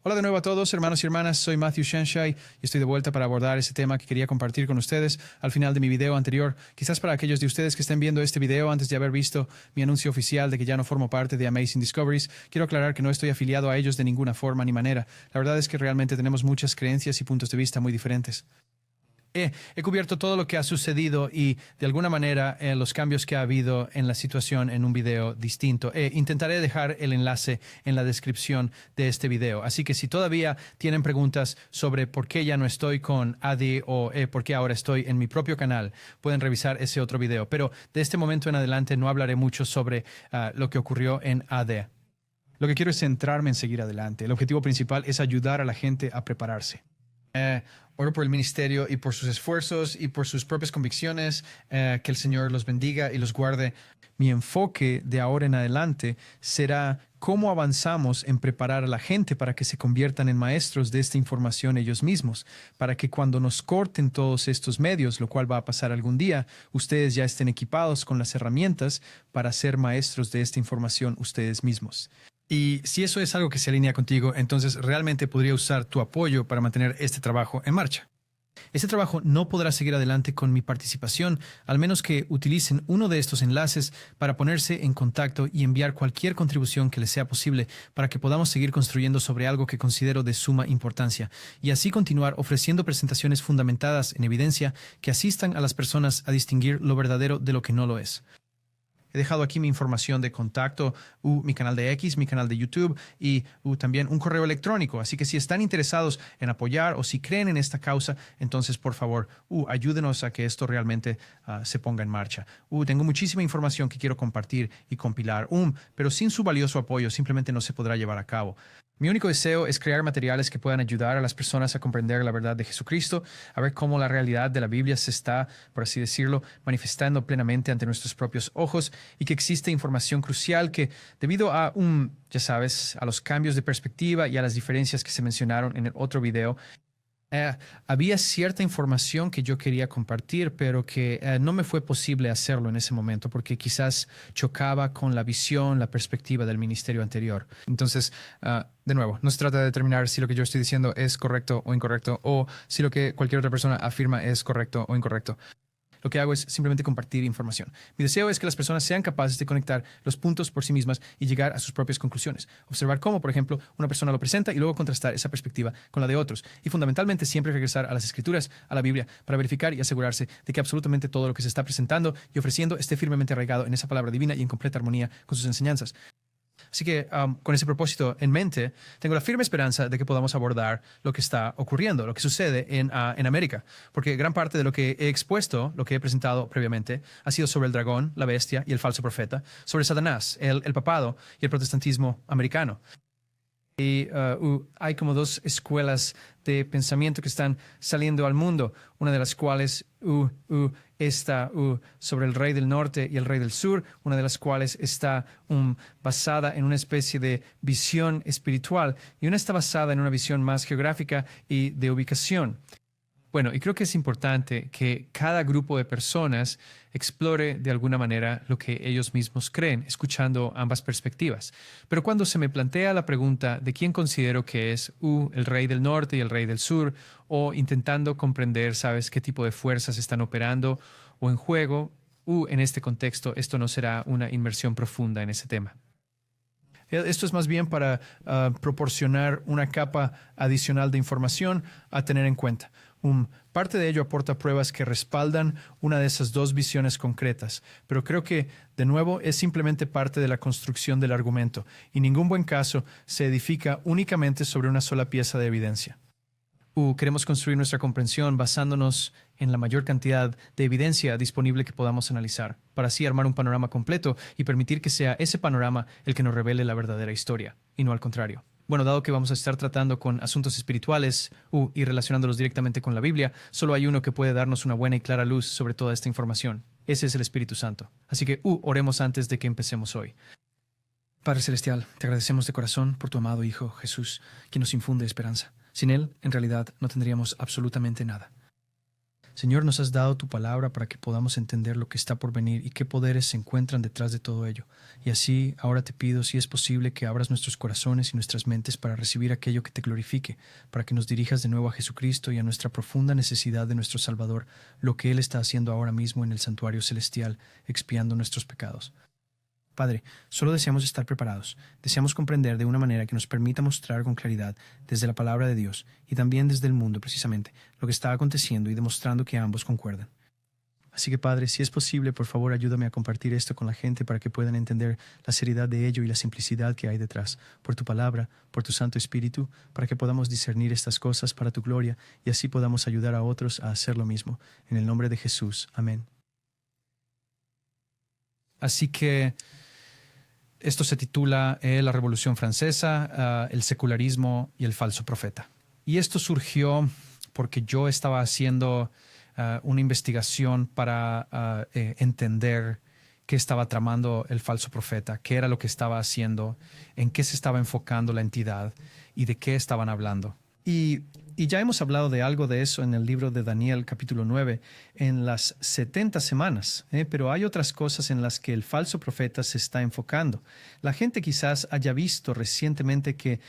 Hola de nuevo a todos, hermanos y hermanas. Soy Matthew Shenshai y estoy de vuelta para abordar ese tema que quería compartir con ustedes al final de mi video anterior. Quizás para aquellos de ustedes que estén viendo este video antes de haber visto mi anuncio oficial de que ya no formo parte de Amazing Discoveries, quiero aclarar que no estoy afiliado a ellos de ninguna forma ni manera. La verdad es que realmente tenemos muchas creencias y puntos de vista muy diferentes. He cubierto todo lo que ha sucedido y, de alguna manera, los cambios que ha habido en la situación en un video distinto. Intentaré dejar el enlace en la descripción de este video. Así que si todavía tienen preguntas sobre por qué ya no estoy con AD o por qué ahora estoy en mi propio canal, pueden revisar ese otro video. Pero de este momento en adelante no hablaré mucho sobre lo que ocurrió en AD. Lo que quiero es centrarme en seguir adelante. El objetivo principal es ayudar a la gente a prepararse. Oro por el ministerio y por sus esfuerzos y por sus propias convicciones, que el Señor los bendiga y los guarde. Mi enfoque de ahora en adelante será cómo avanzamos en preparar a la gente para que se conviertan en maestros de esta información ellos mismos, para que cuando nos corten todos estos medios, lo cual va a pasar algún día, ustedes ya estén equipados con las herramientas para ser maestros de esta información ustedes mismos. Y si eso es algo que se alinea contigo, entonces realmente podría usar tu apoyo para mantener este trabajo en marcha. Este trabajo no podrá seguir adelante con mi participación, al menos que utilicen uno de estos enlaces para ponerse en contacto y enviar cualquier contribución que les sea posible para que podamos seguir construyendo sobre algo que considero de suma importancia, y así continuar ofreciendo presentaciones fundamentadas en evidencia que asistan a las personas a distinguir lo verdadero de lo que no lo es. He dejado aquí mi información de contacto, mi canal de X, mi canal de YouTube y también un correo electrónico. Así que si están interesados en apoyar o si creen en esta causa, entonces por favor, ayúdenos a que esto realmente se ponga en marcha. Tengo muchísima información que quiero compartir y compilar, pero sin su valioso apoyo simplemente no se podrá llevar a cabo. Mi único deseo es crear materiales que puedan ayudar a las personas a comprender la verdad de Jesucristo, a ver cómo la realidad de la Biblia se está, por así decirlo, manifestando plenamente ante nuestros propios ojos, y que existe información crucial que, debido a ya sabes, a los cambios de perspectiva y a las diferencias que se mencionaron en el otro video, había cierta información que yo quería compartir, pero que no me fue posible hacerlo en ese momento porque quizás chocaba con la visión, la perspectiva del ministerio anterior. Entonces, de nuevo, no se trata de determinar si lo que yo estoy diciendo es correcto o incorrecto, o si lo que cualquier otra persona afirma es correcto o incorrecto. Lo que hago es simplemente compartir información. Mi deseo es que las personas sean capaces de conectar los puntos por sí mismas y llegar a sus propias conclusiones. Observar cómo, por ejemplo, una persona lo presenta y luego contrastar esa perspectiva con la de otros. Y fundamentalmente siempre regresar a las Escrituras, a la Biblia, para verificar y asegurarse de que absolutamente todo lo que se está presentando y ofreciendo esté firmemente arraigado en esa palabra divina y en completa armonía con sus enseñanzas. Así que con ese propósito en mente, tengo la firme esperanza de que podamos abordar lo que está ocurriendo, lo que sucede en América, porque gran parte de lo que he expuesto, lo que he presentado previamente, ha sido sobre el dragón, la bestia y el falso profeta, sobre Satanás, el papado y el protestantismo americano. Y hay como dos escuelas de pensamiento que están saliendo al mundo, una de las cuales está sobre el rey del norte y el rey del sur, una de las cuales está basada en una especie de visión espiritual, y una está basada en una visión más geográfica y de ubicación. Bueno, y creo que es importante que cada grupo de personas explore de alguna manera lo que ellos mismos creen, escuchando ambas perspectivas. Pero cuando se me plantea la pregunta de quién considero que es el rey del norte y el rey del sur, o intentando comprender, ¿sabes?, qué tipo de fuerzas están operando o en juego, en este contexto, esto no será una inmersión profunda en ese tema. Esto es más bien para proporcionar una capa adicional de información a tener en cuenta. Parte de ello aporta pruebas que respaldan una de esas dos visiones concretas, pero creo que, de nuevo, es simplemente parte de la construcción del argumento, y ningún buen caso se edifica únicamente sobre una sola pieza de evidencia. Queremos construir nuestra comprensión basándonos en la mayor cantidad de evidencia disponible que podamos analizar, para así armar un panorama completo y permitir que sea ese panorama el que nos revele la verdadera historia, y no al contrario. Bueno, dado que vamos a estar tratando con asuntos espirituales y relacionándolos directamente con la Biblia, solo hay uno que puede darnos una buena y clara luz sobre toda esta información. Ese es el Espíritu Santo. Así que oremos antes de que empecemos hoy. Padre Celestial, te agradecemos de corazón por tu amado Hijo Jesús, quien nos infunde esperanza. Sin Él, en realidad, no tendríamos absolutamente nada. Señor, nos has dado tu palabra para que podamos entender lo que está por venir y qué poderes se encuentran detrás de todo ello. Y así, ahora te pido, si es posible, que abras nuestros corazones y nuestras mentes para recibir aquello que te glorifique, para que nos dirijas de nuevo a Jesucristo y a nuestra profunda necesidad de nuestro Salvador, lo que Él está haciendo ahora mismo en el santuario celestial, expiando nuestros pecados. Padre, solo deseamos estar preparados, deseamos comprender de una manera que nos permita mostrar con claridad desde la palabra de Dios y también desde el mundo precisamente lo que está aconteciendo y demostrando que ambos concuerdan. Así que Padre, si es posible, por favor ayúdame a compartir esto con la gente para que puedan entender la seriedad de ello y la simplicidad que hay detrás, por tu palabra, por tu Santo Espíritu, para que podamos discernir estas cosas para tu gloria y así podamos ayudar a otros a hacer lo mismo. En el nombre de Jesús. Amén. Así que esto se titula La Revolución Francesa, el secularismo y el falso profeta. Y esto surgió porque yo estaba haciendo una investigación para entender qué estaba tramando el falso profeta, qué era lo que estaba haciendo, en qué se estaba enfocando la entidad y de qué estaban hablando. Y ya hemos hablado de algo de eso en el libro de Daniel, capítulo 9, en las 70 semanas, pero hay otras cosas en las que el falso profeta se está enfocando. La gente quizás haya visto recientemente que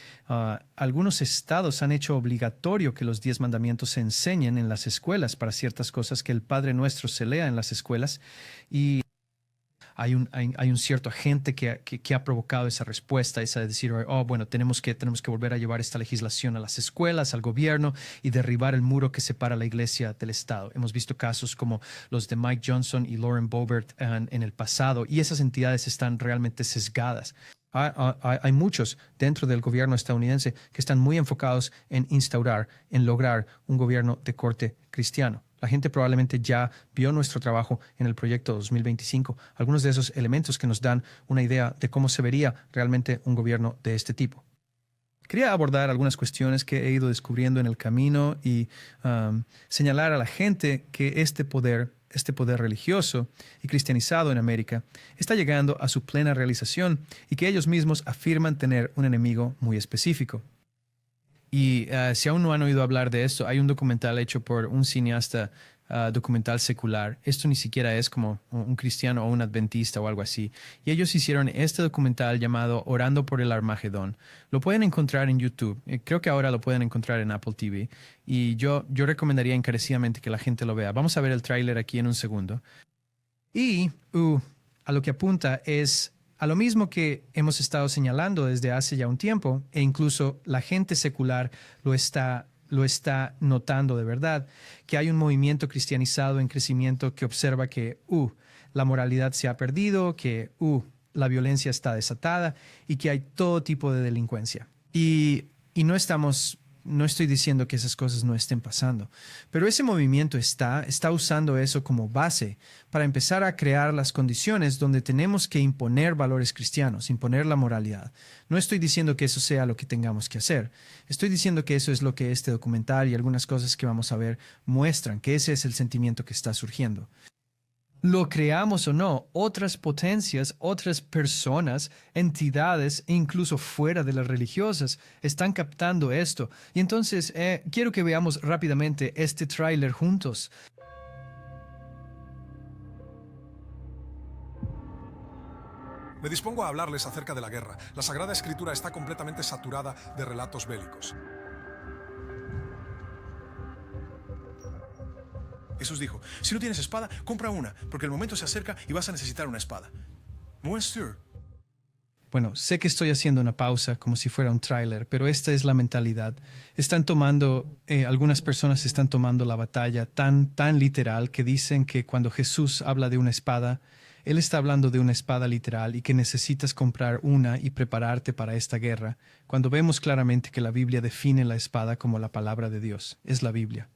algunos estados han hecho obligatorio que los 10 mandamientos se enseñen en las escuelas para ciertas cosas, que el Padre Nuestro se lea en las escuelas, y hay un cierto agente que ha provocado esa respuesta, esa de decir, oh, bueno, tenemos que volver a llevar esta legislación a las escuelas, al gobierno y derribar el muro que separa la iglesia del Estado. Hemos visto casos como los de Mike Johnson y Lauren Boebert en el pasado, y esas entidades están realmente sesgadas. Hay muchos dentro del gobierno estadounidense que están muy enfocados en lograr un gobierno de corte cristiano. La gente probablemente ya vio nuestro trabajo en el proyecto 2025, algunos de esos elementos que nos dan una idea de cómo se vería realmente un gobierno de este tipo. Quería abordar algunas cuestiones que he ido descubriendo en el camino y señalar a la gente que este poder religioso y cristianizado en América está llegando a su plena realización y que ellos mismos afirman tener un enemigo muy específico. Y si aún no han oído hablar de esto, hay un documental hecho por un cineasta documental secular. Esto ni siquiera es como un cristiano o un adventista o algo así. Y ellos hicieron este documental llamado Orando por el Armagedón. Lo pueden encontrar en YouTube. Creo que ahora lo pueden encontrar en Apple TV. Y yo recomendaría encarecidamente que la gente lo vea. Vamos a ver el tráiler aquí en un segundo. Y a lo que apunta es a lo mismo que hemos estado señalando desde hace ya un tiempo, e incluso la gente secular lo está notando de verdad, que hay un movimiento cristianizado en crecimiento que observa que la moralidad se ha perdido, que la violencia está desatada y que hay todo tipo de delincuencia. Y no estoy diciendo que esas cosas no estén pasando, pero ese movimiento está usando eso como base para empezar a crear las condiciones donde tenemos que imponer valores cristianos, imponer la moralidad. No estoy diciendo que eso sea lo que tengamos que hacer. Estoy diciendo que eso es lo que este documental y algunas cosas que vamos a ver muestran, que ese es el sentimiento que está surgiendo. Lo creamos o no, otras potencias, otras personas, entidades, e incluso fuera de las religiosas, están captando esto. Y entonces quiero que veamos rápidamente este tráiler juntos. Me dispongo a hablarles acerca de la guerra. La Sagrada Escritura está completamente saturada de relatos bélicos. Jesús dijo, si no tienes espada, compra una, porque el momento se acerca y vas a necesitar una espada. Monsieur. Bueno, sé que estoy haciendo una pausa como si fuera un tráiler, pero esta es la mentalidad. Algunas personas están tomando la batalla tan literal que dicen que cuando Jesús habla de una espada, Él está hablando de una espada literal y que necesitas comprar una y prepararte para esta guerra, cuando vemos claramente que la Biblia define la espada como la palabra de Dios. Es la Biblia.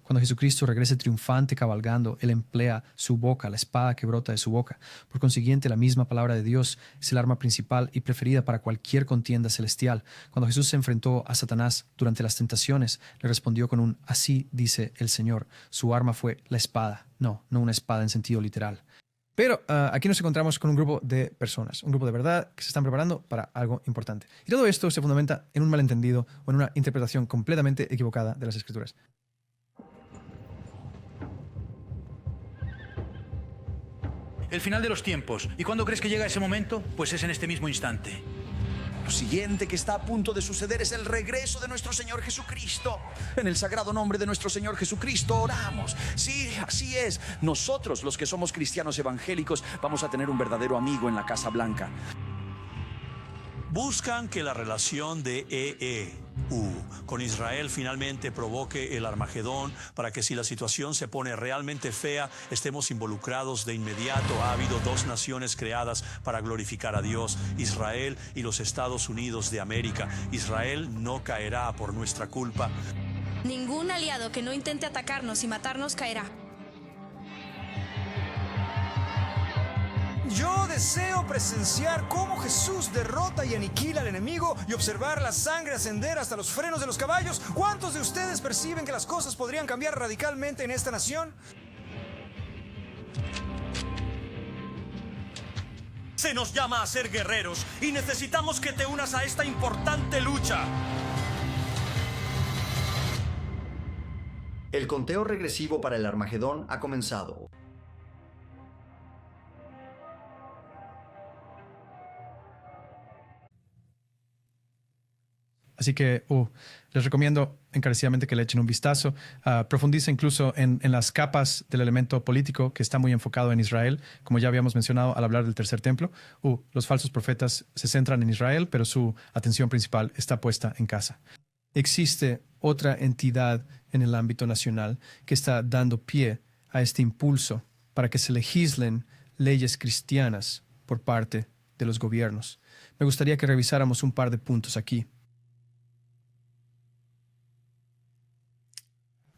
Cuando Jesucristo regrese triunfante cabalgando, Él emplea su boca, la espada que brota de su boca. Por consiguiente, la misma palabra de Dios es el arma principal y preferida para cualquier contienda celestial. Cuando Jesús se enfrentó a Satanás durante las tentaciones, le respondió con un «Así dice el Señor». Su arma fue la espada, no una espada en sentido literal. Pero aquí nos encontramos con un grupo de personas, un grupo de verdad que se están preparando para algo importante. Y todo esto se fundamenta en un malentendido o en una interpretación completamente equivocada de las Escrituras. el final de los tiempos. ¿Y cuándo crees que llega ese momento? Pues es en este mismo instante. Lo siguiente que está a punto de suceder es el regreso de nuestro Señor Jesucristo. En el sagrado nombre de nuestro Señor Jesucristo oramos. Sí, así es. Nosotros, los que somos cristianos evangélicos, vamos a tener un verdadero amigo en la Casa Blanca. Buscan que la relación de con Israel finalmente provoque el Armagedón, para que si la situación se pone realmente fea, estemos involucrados de inmediato. Ha habido dos naciones creadas para glorificar a Dios: Israel y los Estados Unidos de América. Israel no caerá por nuestra culpa. Ningún aliado que no intente atacarnos y matarnos caerá. Yo deseo presenciar cómo Jesús derrota y aniquila al enemigo y observar la sangre ascender hasta los frenos de los caballos. ¿Cuántos de ustedes perciben que las cosas podrían cambiar radicalmente en esta nación? Se nos llama a ser guerreros y necesitamos que te unas a esta importante lucha. El conteo regresivo para el Armagedón ha comenzado. Así que les recomiendo encarecidamente que le echen un vistazo. Profundiza incluso en las capas del elemento político que está muy enfocado en Israel, como ya habíamos mencionado al hablar del tercer templo. Los falsos profetas se centran en Israel, pero su atención principal está puesta en casa. Existe otra entidad en el ámbito nacional que está dando pie a este impulso para que se legislen leyes cristianas por parte de los gobiernos. Me gustaría que revisáramos un par de puntos aquí.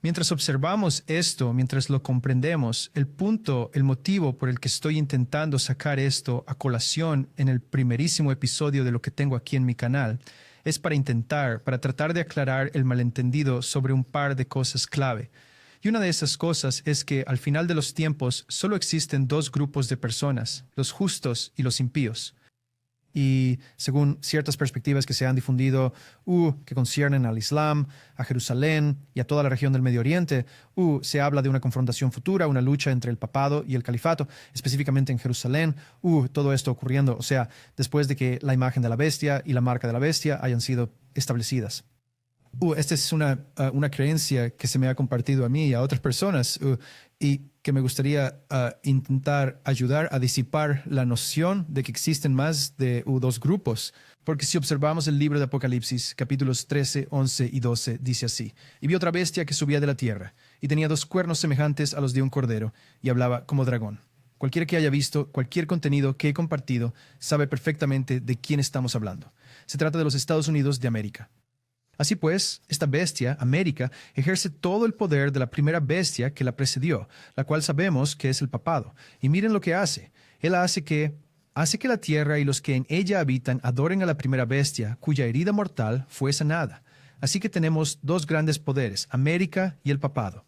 Mientras observamos esto, mientras lo comprendemos, el motivo por el que estoy intentando sacar esto a colación en el primerísimo episodio de lo que tengo aquí en mi canal, es para tratar de aclarar el malentendido sobre un par de cosas clave. Y una de esas cosas es que al final de los tiempos solo existen dos grupos de personas, los justos y los impíos. Y según ciertas perspectivas que se han difundido, que conciernen al Islam, a Jerusalén y a toda la región del Medio Oriente, se habla de una confrontación futura, una lucha entre el papado y el califato, específicamente en Jerusalén, todo esto ocurriendo, o sea, después de que la imagen de la bestia y la marca de la bestia hayan sido establecidas. Esta es una creencia que se me ha compartido a mí y a otras personas, y que me gustaría intentar ayudar a disipar la noción de que existen más de dos grupos. Porque si observamos el libro de Apocalipsis, capítulos 13, 11 y 12, dice así: Y vi otra bestia que subía de la tierra, y tenía dos cuernos semejantes a los de un cordero, y hablaba como dragón. Cualquiera que haya visto cualquier contenido que he compartido sabe perfectamente de quién estamos hablando. Se trata de los Estados Unidos de América. Así pues, esta bestia, América, ejerce todo el poder de la primera bestia que la precedió, la cual sabemos que es el papado. Y miren lo que hace. Él hace que la tierra y los que en ella habitan adoren a la primera bestia, cuya herida mortal fue sanada. Así que tenemos dos grandes poderes, América y el papado.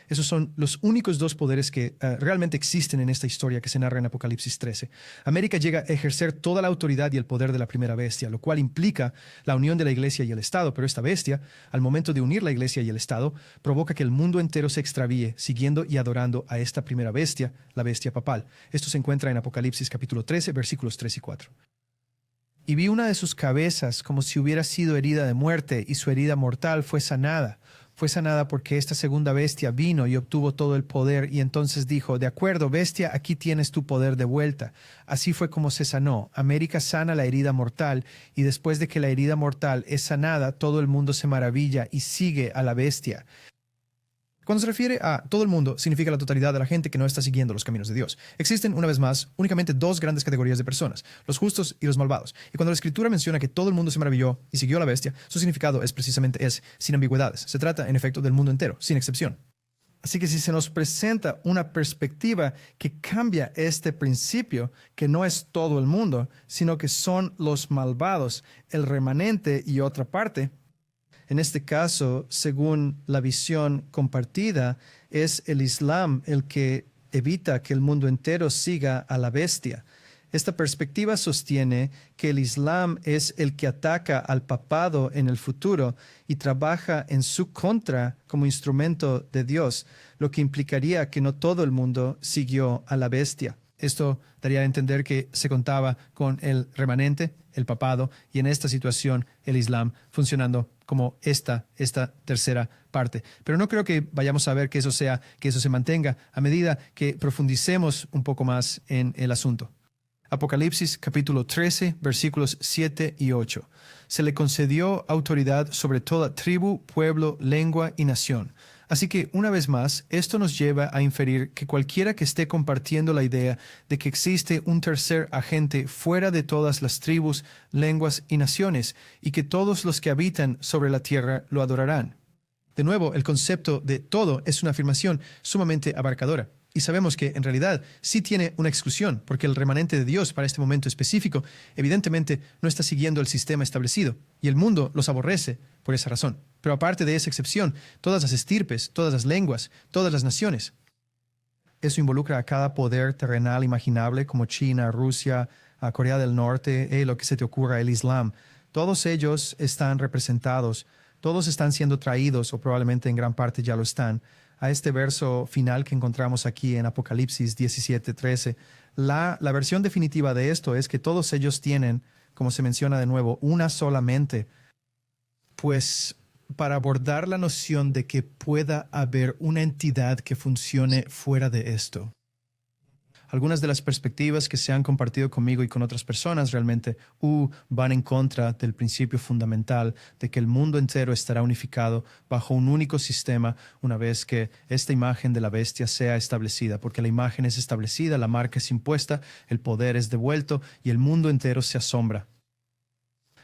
Esos son los únicos dos poderes que realmente existen en esta historia que se narra en Apocalipsis 13. América llega a ejercer toda la autoridad y el poder de la primera bestia, lo cual implica la unión de la iglesia y el Estado. Pero esta bestia, al momento de unir la iglesia y el Estado, provoca que el mundo entero se extravíe, siguiendo y adorando a esta primera bestia, la bestia papal. Esto se encuentra en Apocalipsis capítulo 13, versículos 3 y 4. Y vi una de sus cabezas como si hubiera sido herida de muerte, y su herida mortal fue sanada. Fue sanada porque esta segunda bestia vino y obtuvo todo el poder, y entonces dijo: de acuerdo, bestia, aquí tienes tu poder de vuelta. Así fue como se sanó. América sana la herida mortal, y después de que la herida mortal es sanada, todo el mundo se maravilla y sigue a la bestia. Cuando se refiere a todo el mundo, significa la totalidad de la gente que no está siguiendo los caminos de Dios. Existen, una vez más, únicamente dos grandes categorías de personas: los justos y los malvados. Y cuando la Escritura menciona que todo el mundo se maravilló y siguió a la bestia, su significado es precisamente ese, sin ambigüedades. Se trata, en efecto, del mundo entero, sin excepción. Así que si se nos presenta una perspectiva que cambia este principio, que no es todo el mundo, sino que son los malvados, el remanente y otra parte, en este caso, según la visión compartida, es el Islam el que evita que el mundo entero siga a la bestia. Esta perspectiva sostiene que el Islam es el que ataca al papado en el futuro y trabaja en su contra como instrumento de Dios, lo que implicaría que no todo el mundo siguió a la bestia. Esto daría a entender que se contaba con el remanente, el papado, y en esta situación el Islam funcionando como esta tercera parte. Pero no creo que vayamos a ver que eso se mantenga a medida que profundicemos un poco más en el asunto. Apocalipsis capítulo 13, versículos 7 y 8. Se le concedió autoridad sobre toda tribu, pueblo, lengua y nación. Así que, una vez más, esto nos lleva a inferir que cualquiera que esté compartiendo la idea de que existe un tercer agente fuera de todas las tribus, lenguas y naciones, y que todos los que habitan sobre la tierra lo adorarán. De nuevo, el concepto de todo es una afirmación sumamente abarcadora. Y sabemos que en realidad sí tiene una exclusión, porque el remanente de Dios para este momento específico evidentemente no está siguiendo el sistema establecido, y el mundo los aborrece por esa razón. Pero aparte de esa excepción, todas las estirpes, todas las lenguas, todas las naciones. Eso involucra a cada poder terrenal imaginable como China, Rusia, Corea del Norte, lo que se te ocurra, el Islam. Todos ellos están representados, todos están siendo traídos, o probablemente en gran parte ya lo están, a este verso final que encontramos aquí en Apocalipsis 17:13. La versión definitiva de esto es que todos ellos tienen, como se menciona de nuevo, una sola mente. Pues para abordar la noción de que pueda haber una entidad que funcione fuera de esto. Algunas de las perspectivas que se han compartido conmigo y con otras personas realmente van en contra del principio fundamental de que el mundo entero estará unificado bajo un único sistema una vez que esta imagen de la bestia sea establecida, porque la imagen es establecida, la marca es impuesta, el poder es devuelto y el mundo entero se asombra.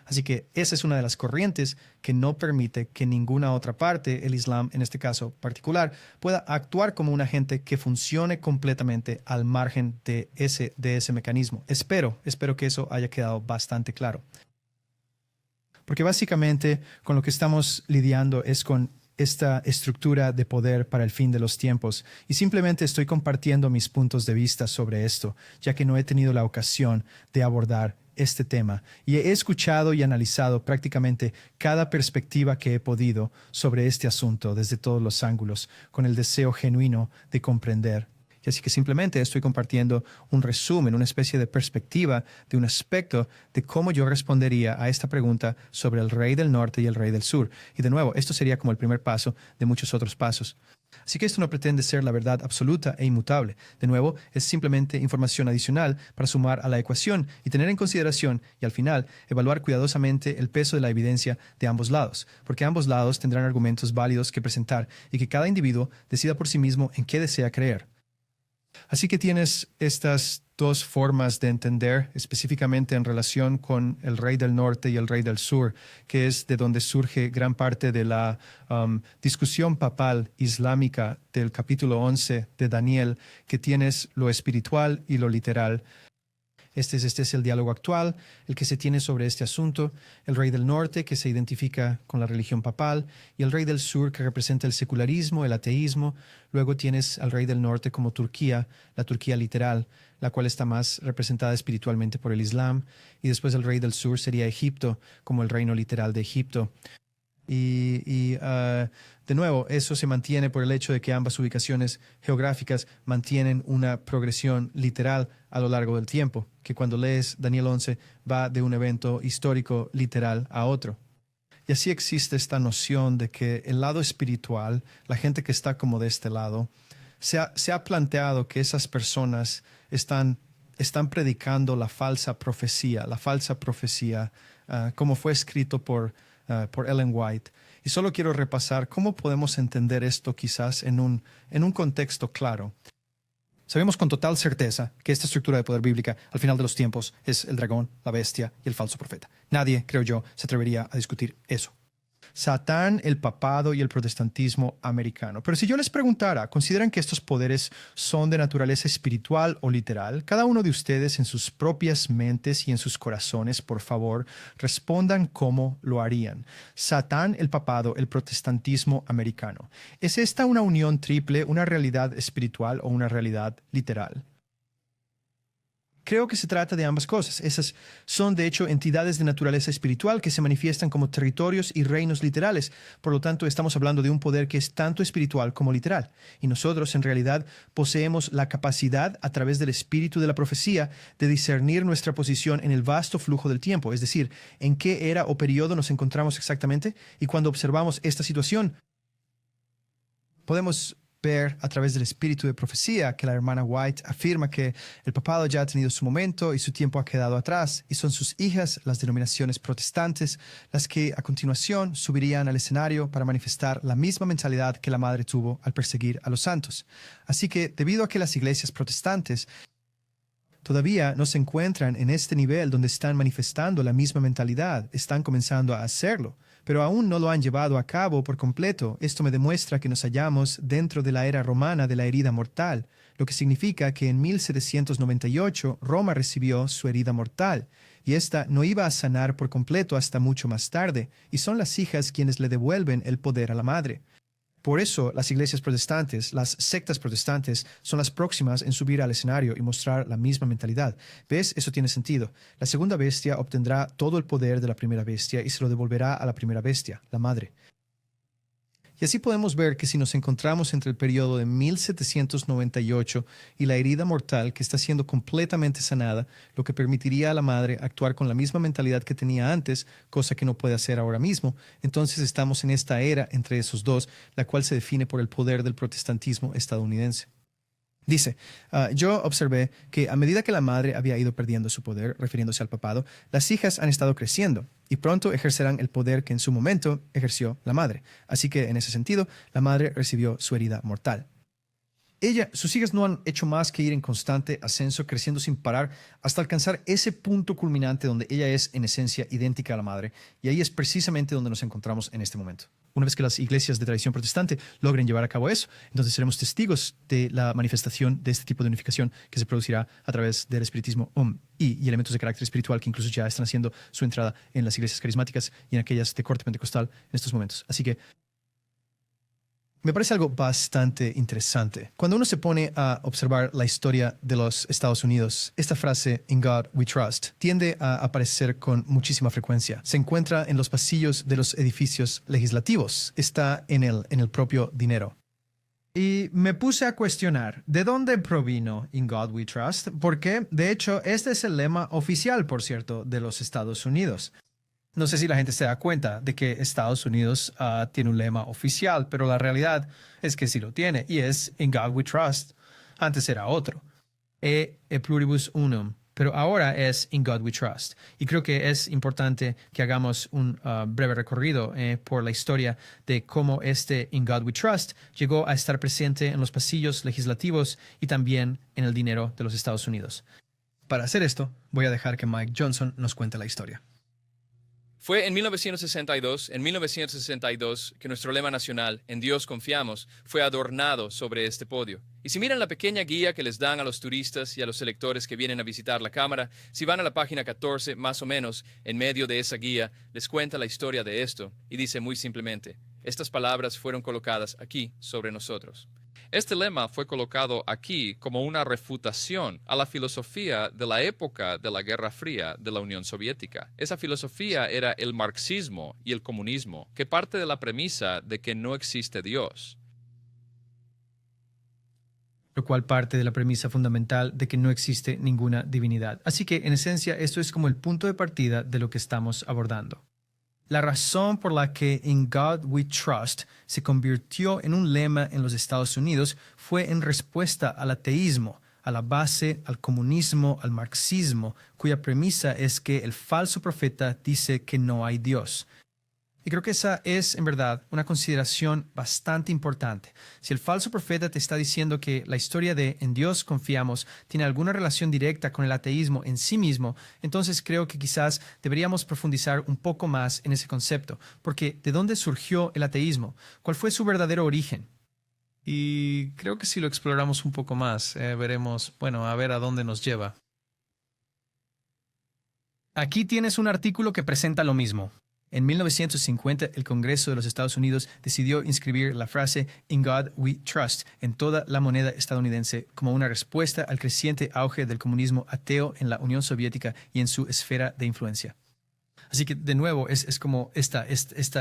Así que esa es una de las corrientes que no permite que ninguna otra parte, el Islam en este caso particular, pueda actuar como un agente que funcione completamente al margen de ese mecanismo. Espero que eso haya quedado bastante claro. Porque básicamente con lo que estamos lidiando es con esta estructura de poder para el fin de los tiempos, y simplemente estoy compartiendo mis puntos de vista sobre esto, ya que no he tenido la ocasión de abordar este tema, y he escuchado y analizado prácticamente cada perspectiva que he podido sobre este asunto desde todos los ángulos, con el deseo genuino de comprender. Y así que simplemente estoy compartiendo un resumen, una especie de perspectiva de un aspecto de cómo yo respondería a esta pregunta sobre el rey del norte y el rey del sur. Y de nuevo, esto sería como el primer paso de muchos otros pasos. Así que esto no pretende ser la verdad absoluta e inmutable. De nuevo, es simplemente información adicional para sumar a la ecuación y tener en consideración y al final evaluar cuidadosamente el peso de la evidencia de ambos lados, porque ambos lados tendrán argumentos válidos que presentar y que cada individuo decida por sí mismo en qué desea creer. Así que tienes estas dos formas de entender, específicamente en relación con el rey del norte y el rey del sur, que es de donde surge gran parte de la discusión papal islámica del capítulo 11 de Daniel, que tienes lo espiritual y lo literal. Este es el diálogo actual, el que se tiene sobre este asunto, el rey del norte que se identifica con la religión papal y el rey del sur que representa el secularismo, el ateísmo. Luego tienes al rey del norte como Turquía, la Turquía literal, la cual está más representada espiritualmente por el Islam, y después el rey del sur sería Egipto como el reino literal de Egipto. De nuevo, eso se mantiene por el hecho de que ambas ubicaciones geográficas mantienen una progresión literal a lo largo del tiempo, que cuando lees Daniel 11 va de un evento histórico literal a otro. Y así existe esta noción de que el lado espiritual, la gente que está como de este lado, se ha planteado que esas personas están predicando la falsa profecía, como fue escrito por Ellen White. Y solo quiero repasar cómo podemos entender esto quizás en un contexto claro. Sabemos con total certeza que esta estructura de poder bíblica al final de los tiempos es el dragón, la bestia y el falso profeta. Nadie, creo yo, se atrevería a discutir eso. Satán, el papado y el protestantismo americano. Pero si yo les preguntara, ¿consideran que estos poderes son de naturaleza espiritual o literal? Cada uno de ustedes en sus propias mentes y en sus corazones, por favor, respondan cómo lo harían. Satán, el papado, el protestantismo americano. ¿Es esta una unión triple, una realidad espiritual o una realidad literal? Creo que se trata de ambas cosas. Esas son, de hecho, entidades de naturaleza espiritual que se manifiestan como territorios y reinos literales. Por lo tanto, estamos hablando de un poder que es tanto espiritual como literal. Y nosotros, en realidad, poseemos la capacidad, a través del espíritu de la profecía, de discernir nuestra posición en el vasto flujo del tiempo. Es decir, en qué era o periodo nos encontramos exactamente. Y cuando observamos esta situación, podemos ver a través del espíritu de profecía que la hermana White afirma que el papado ya ha tenido su momento y su tiempo ha quedado atrás, y son sus hijas, las denominaciones protestantes, las que a continuación subirían al escenario para manifestar la misma mentalidad que la madre tuvo al perseguir a los santos. Así que, debido a que las iglesias protestantes todavía no se encuentran en este nivel donde están manifestando la misma mentalidad, están comenzando a hacerlo, pero aún no lo han llevado a cabo por completo. Esto me demuestra que nos hallamos dentro de la era romana de la herida mortal, lo que significa que en 1798 Roma recibió su herida mortal, y esta no iba a sanar por completo hasta mucho más tarde, y son las hijas quienes le devuelven el poder a la madre. Por eso, las iglesias protestantes, las sectas protestantes, son las próximas en subir al escenario y mostrar la misma mentalidad. ¿Ves? Eso tiene sentido. La segunda bestia obtendrá todo el poder de la primera bestia y se lo devolverá a la primera bestia, la madre. Y así podemos ver que si nos encontramos entre el periodo de 1798 y la herida mortal que está siendo completamente sanada, lo que permitiría a la madre actuar con la misma mentalidad que tenía antes, cosa que no puede hacer ahora mismo, entonces estamos en esta era entre esos dos, la cual se define por el poder del protestantismo estadounidense. Dice, yo observé que a medida que la madre había ido perdiendo su poder, refiriéndose al papado, las hijas han estado creciendo y pronto ejercerán el poder que en su momento ejerció la madre. Así que, en ese sentido, la madre recibió su herida mortal. Sus hijas no han hecho más que ir en constante ascenso, creciendo sin parar, hasta alcanzar ese punto culminante donde ella es, en esencia, idéntica a la madre. Y ahí es precisamente donde nos encontramos en este momento. Una vez que las iglesias de tradición protestante logren llevar a cabo eso, entonces seremos testigos de la manifestación de este tipo de unificación que se producirá a través del espiritismo y elementos de carácter espiritual que incluso ya están haciendo su entrada en las iglesias carismáticas y en aquellas de corte pentecostal en estos momentos. Así que me parece algo bastante interesante. Cuando uno se pone a observar la historia de los Estados Unidos, esta frase, "In God we trust", tiende a aparecer con muchísima frecuencia. Se encuentra en los pasillos de los edificios legislativos. Está en el propio dinero. Y me puse a cuestionar, ¿de dónde provino "In God we trust"? Porque, de hecho, este es el lema oficial, por cierto, de los Estados Unidos. No sé si la gente se da cuenta de que Estados Unidos tiene un lema oficial, pero la realidad es que sí lo tiene, y es "In God we trust". Antes era otro, e pluribus unum, pero ahora es "In God we trust". Y creo que es importante que hagamos un breve recorrido por la historia de cómo este "In God we trust" llegó a estar presente en los pasillos legislativos y también en el dinero de los Estados Unidos. Para hacer esto, voy a dejar que Mike Johnson nos cuente la historia. Fue en 1962, que nuestro lema nacional, "En Dios confiamos", fue adornado sobre este podio. Y si miran la pequeña guía que les dan a los turistas y a los electores que vienen a visitar la Cámara, si van a la página 14, más o menos, en medio de esa guía, les cuenta la historia de esto, y dice muy simplemente, estas palabras fueron colocadas aquí sobre nosotros. Este lema fue colocado aquí como una refutación a la filosofía de la época de la Guerra Fría de la Unión Soviética. Esa filosofía era el marxismo y el comunismo, que parte de la premisa de que no existe Dios. Lo cual parte de la premisa fundamental de que no existe ninguna divinidad. Así que, en esencia, esto es como el punto de partida de lo que estamos abordando. La razón por la que "In God we trust" se convirtió en un lema en los Estados Unidos fue en respuesta al ateísmo, a la base, al comunismo, al marxismo, cuya premisa es que el falso profeta dice que no hay Dios. Y creo que esa es, en verdad, una consideración bastante importante. Si el falso profeta te está diciendo que la historia de "En Dios confiamos" tiene alguna relación directa con el ateísmo en sí mismo, entonces creo que quizás deberíamos profundizar un poco más en ese concepto. Porque, ¿de dónde surgió el ateísmo? ¿Cuál fue su verdadero origen? Y creo que si lo exploramos un poco más, veremos, a ver a dónde nos lleva. Aquí tienes un artículo que presenta lo mismo. En 1950, el Congreso de los Estados Unidos decidió inscribir la frase "In God We Trust" en toda la moneda estadounidense como una respuesta al creciente auge del comunismo ateo en la Unión Soviética y en su esfera de influencia. Así que, de nuevo, es como esta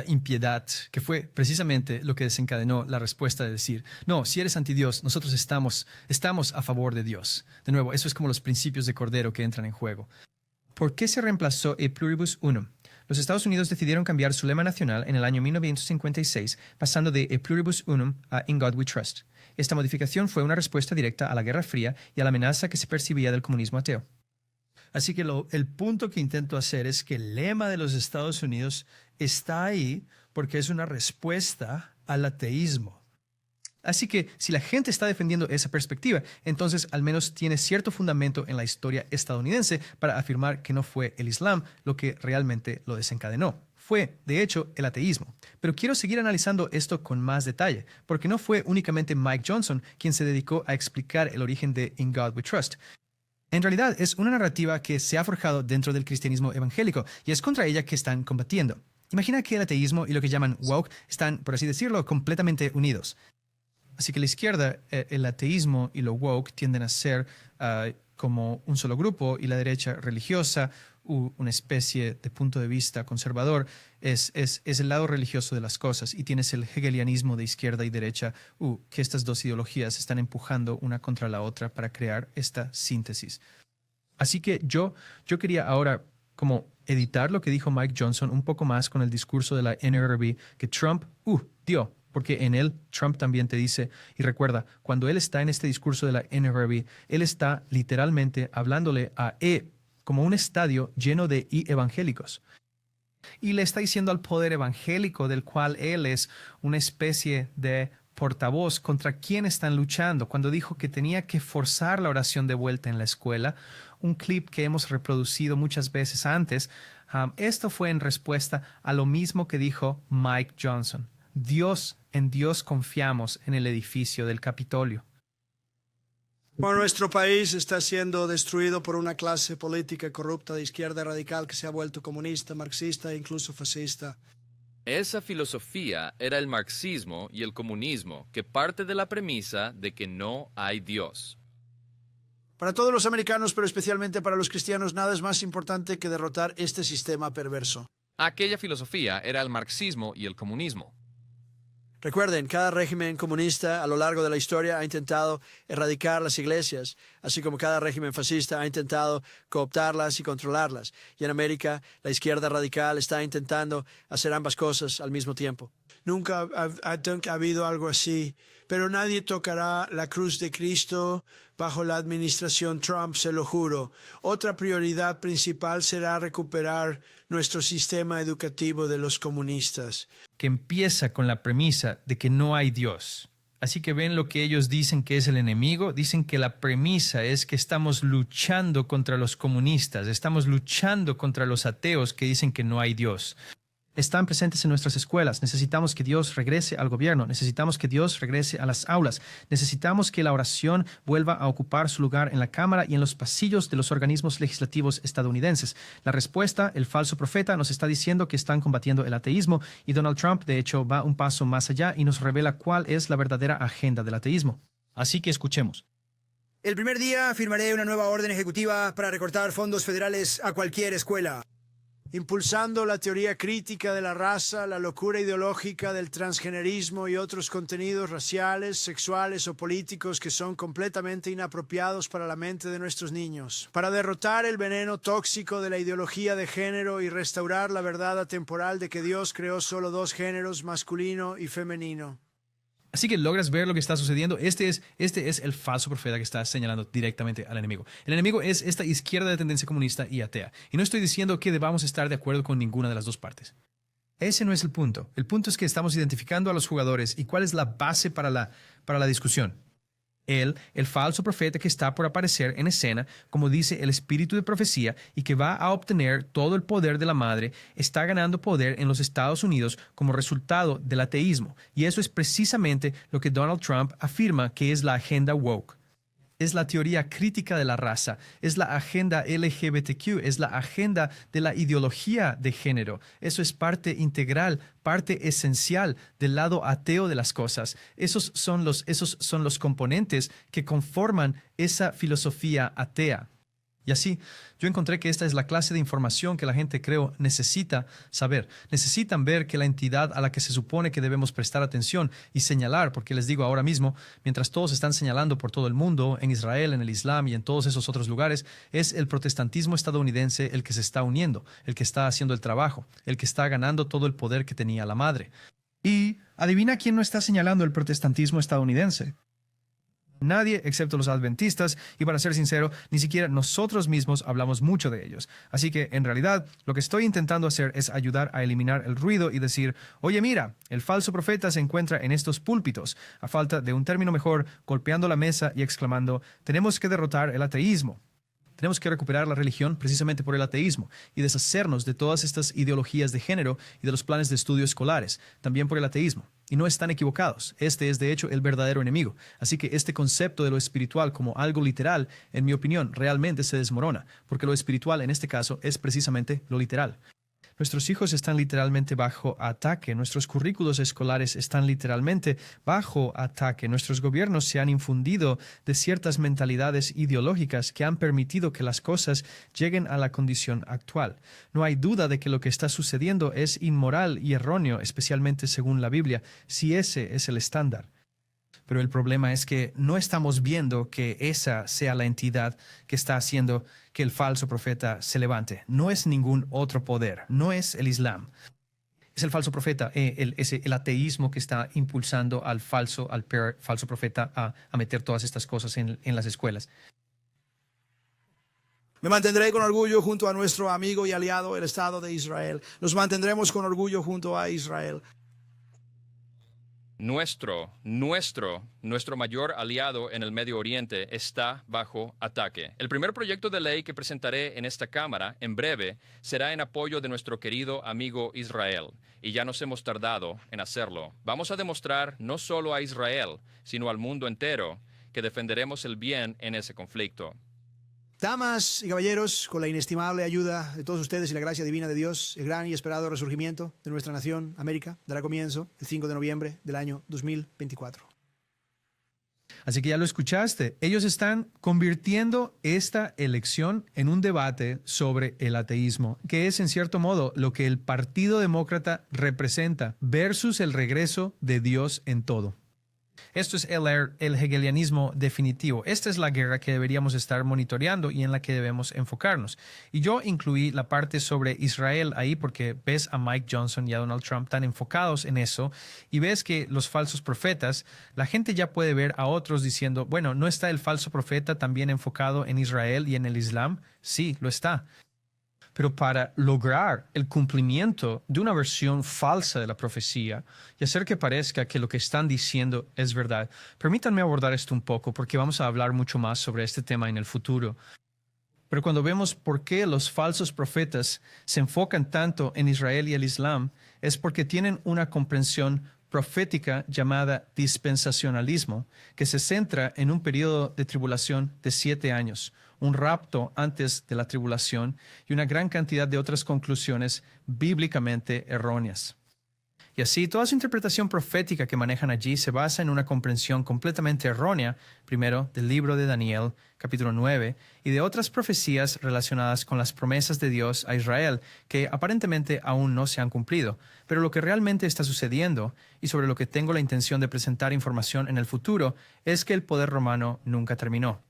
impiedad que fue precisamente lo que desencadenó la respuesta de decir, no, si eres antidios, nosotros estamos a favor de Dios. De nuevo, eso es como los principios de Cordero que entran en juego. ¿Por qué se reemplazó E Pluribus Unum? Los Estados Unidos decidieron cambiar su lema nacional en el año 1956, pasando de E Pluribus Unum a In God We Trust. Esta modificación fue una respuesta directa a la Guerra Fría y a la amenaza que se percibía del comunismo ateo. Así que el punto que intento hacer es que el lema de los Estados Unidos está ahí porque es una respuesta al ateísmo. Así que si la gente está defendiendo esa perspectiva, entonces al menos tiene cierto fundamento en la historia estadounidense para afirmar que no fue el Islam lo que realmente lo desencadenó. Fue, de hecho, el ateísmo. Pero quiero seguir analizando esto con más detalle, porque no fue únicamente Mike Johnson quien se dedicó a explicar el origen de In God We Trust. En realidad es una narrativa que se ha forjado dentro del cristianismo evangélico y es contra ella que están combatiendo. Imagina que el ateísmo y lo que llaman woke están, por así decirlo, completamente unidos. Así que la izquierda, el ateísmo y lo woke tienden a ser como un solo grupo y la derecha religiosa, una especie de punto de vista conservador, es el lado religioso de las cosas y tienes el hegelianismo de izquierda y derecha, que estas dos ideologías están empujando una contra la otra para crear esta síntesis. Así que yo quería ahora como editar lo que dijo Mike Johnson un poco más con el discurso de la NRB que Trump dio. Porque en él Trump también te dice, y recuerda, cuando él está en este discurso de la NRB, él está literalmente hablándole a como un estadio lleno de evangélicos. Y le está diciendo al poder evangélico del cual él es una especie de portavoz contra quién están luchando. Cuando dijo que tenía que forzar la oración de vuelta en la escuela, un clip que hemos reproducido muchas veces antes, esto fue en respuesta a lo mismo que dijo Mike Johnson. En Dios confiamos en el edificio del Capitolio. Bueno, nuestro país está siendo destruido por una clase política corrupta de izquierda radical que se ha vuelto comunista, marxista e incluso fascista. Esa filosofía era el marxismo y el comunismo, que parte de la premisa de que no hay Dios. Para todos los americanos, pero especialmente para los cristianos, nada es más importante que derrotar este sistema perverso. Aquella filosofía era el marxismo y el comunismo. Recuerden, cada régimen comunista a lo largo de la historia ha intentado erradicar las iglesias, así como cada régimen fascista ha intentado cooptarlas y controlarlas. Y en América, la izquierda radical está intentando hacer ambas cosas al mismo tiempo. Nunca ha habido algo así, pero nadie tocará la cruz de Cristo bajo la administración Trump, se lo juro. Otra prioridad principal será recuperar nuestro sistema educativo de los comunistas. Que empieza con la premisa de que no hay Dios. Así que ven lo que ellos dicen que es el enemigo. Dicen que la premisa es que estamos luchando contra los comunistas, estamos luchando contra los ateos que dicen que no hay Dios. Están presentes en nuestras escuelas. Necesitamos que Dios regrese al gobierno. Necesitamos que Dios regrese a las aulas. Necesitamos que la oración vuelva a ocupar su lugar en la Cámara y en los pasillos de los organismos legislativos estadounidenses. La respuesta, el falso profeta, nos está diciendo que están combatiendo el ateísmo y Donald Trump, de hecho, va un paso más allá y nos revela cuál es la verdadera agenda del ateísmo. Así que escuchemos. El primer día firmaré una nueva orden ejecutiva para recortar fondos federales a cualquier escuela. Impulsando la teoría crítica de la raza, la locura ideológica del transgenerismo y otros contenidos raciales, sexuales o políticos que son completamente inapropiados para la mente de nuestros niños. Para derrotar el veneno tóxico de la ideología de género y restaurar la verdad atemporal de que Dios creó solo dos géneros, masculino y femenino. Así que logras ver lo que está sucediendo. Este es el falso profeta que está señalando directamente al enemigo. El enemigo es esta izquierda de tendencia comunista y atea. Y no estoy diciendo que debamos estar de acuerdo con ninguna de las dos partes. Ese no es el punto. El punto es que estamos identificando a los jugadores y cuál es la base para la discusión. Él, el falso profeta que está por aparecer en escena, como dice el espíritu de profecía, y que va a obtener todo el poder de la madre, está ganando poder en los Estados Unidos como resultado del ateísmo. Y eso es precisamente lo que Donald Trump afirma que es la agenda woke. es la teoría crítica de la raza, es la agenda LGBTQ, es la agenda de la ideología de género. Eso es parte integral, parte esencial del lado ateo de las cosas. Esos son los componentes que conforman esa filosofía atea. Y así, yo encontré que esta es la clase de información que la gente, creo, necesita saber. Necesitan ver que la entidad a la que se supone que debemos prestar atención y señalar, porque les digo ahora mismo, mientras todos están señalando por todo el mundo, en Israel, en el Islam y en todos esos otros lugares, es el protestantismo estadounidense el que se está uniendo, el que está haciendo el trabajo, el que está ganando todo el poder que tenía la madre. Y adivina quién no está señalando el protestantismo estadounidense. Nadie excepto los adventistas, y para ser sincero, ni siquiera nosotros mismos hablamos mucho de ellos. Así que, en realidad, lo que estoy intentando hacer es ayudar a eliminar el ruido y decir, oye, mira, el falso profeta se encuentra en estos púlpitos, a falta de un término mejor, golpeando la mesa y exclamando, tenemos que derrotar el ateísmo. Tenemos que recuperar la religión precisamente por el ateísmo y deshacernos de todas estas ideologías de género y de los planes de estudio escolares, también por el ateísmo. Y no están equivocados. Este es, de hecho, el verdadero enemigo. Así que este concepto de lo espiritual como algo literal, en mi opinión, realmente se desmorona, porque lo espiritual en este caso es precisamente lo literal. Nuestros hijos están literalmente bajo ataque, nuestros currículos escolares están literalmente bajo ataque, nuestros gobiernos se han infundido de ciertas mentalidades ideológicas que han permitido que las cosas lleguen a la condición actual. No hay duda de que lo que está sucediendo es inmoral y erróneo, especialmente según la Biblia, si ese es el estándar. Pero el problema es que no estamos viendo que esa sea la entidad que está haciendo que el falso profeta se levante. No es ningún otro poder, no es el Islam. Es el falso profeta, el ateísmo que está impulsando al falso profeta a meter todas estas cosas en las escuelas. Me mantendré con orgullo junto a nuestro amigo y aliado, el Estado de Israel. Nos mantendremos con orgullo junto a Israel. Nuestro mayor aliado en el Medio Oriente está bajo ataque. El primer proyecto de ley que presentaré en esta Cámara en breve será en apoyo de nuestro querido amigo Israel, y ya nos hemos tardado en hacerlo. Vamos a demostrar no solo a Israel, sino al mundo entero, que defenderemos el bien en ese conflicto. Damas y caballeros, con la inestimable ayuda de todos ustedes y la gracia divina de Dios, el gran y esperado resurgimiento de nuestra nación, América, dará comienzo el 5 de noviembre del año 2024. Así que ya lo escuchaste. Ellos están convirtiendo esta elección en un debate sobre el ateísmo, que es en cierto modo lo que el Partido Demócrata representa versus el regreso de Dios en todo. Esto es el hegelianismo definitivo. Esta es la guerra que deberíamos estar monitoreando y en la que debemos enfocarnos. Y yo incluí la parte sobre Israel ahí porque ves a Mike Johnson y a Donald Trump tan enfocados en eso y ves que los falsos profetas, la gente ya puede ver a otros diciendo, bueno, ¿no está el falso profeta también enfocado en Israel y en el Islam? Sí, lo está. Pero para lograr el cumplimiento de una versión falsa de la profecía y hacer que parezca que lo que están diciendo es verdad, permítanme abordar esto un poco porque vamos a hablar mucho más sobre este tema en el futuro. Pero cuando vemos por qué los falsos profetas se enfocan tanto en Israel y el Islam, es porque tienen una comprensión profética llamada dispensacionalismo, que se centra en un periodo de tribulación de 7 años, un rapto antes de la tribulación y una gran cantidad de otras conclusiones bíblicamente erróneas. Y así, toda su interpretación profética que manejan allí se basa en una comprensión completamente errónea, primero, del libro de Daniel, capítulo 9, y de otras profecías relacionadas con las promesas de Dios a Israel, que aparentemente aún no se han cumplido. Pero lo que realmente está sucediendo, y sobre lo que tengo la intención de presentar información en el futuro, es que el poder romano nunca terminó.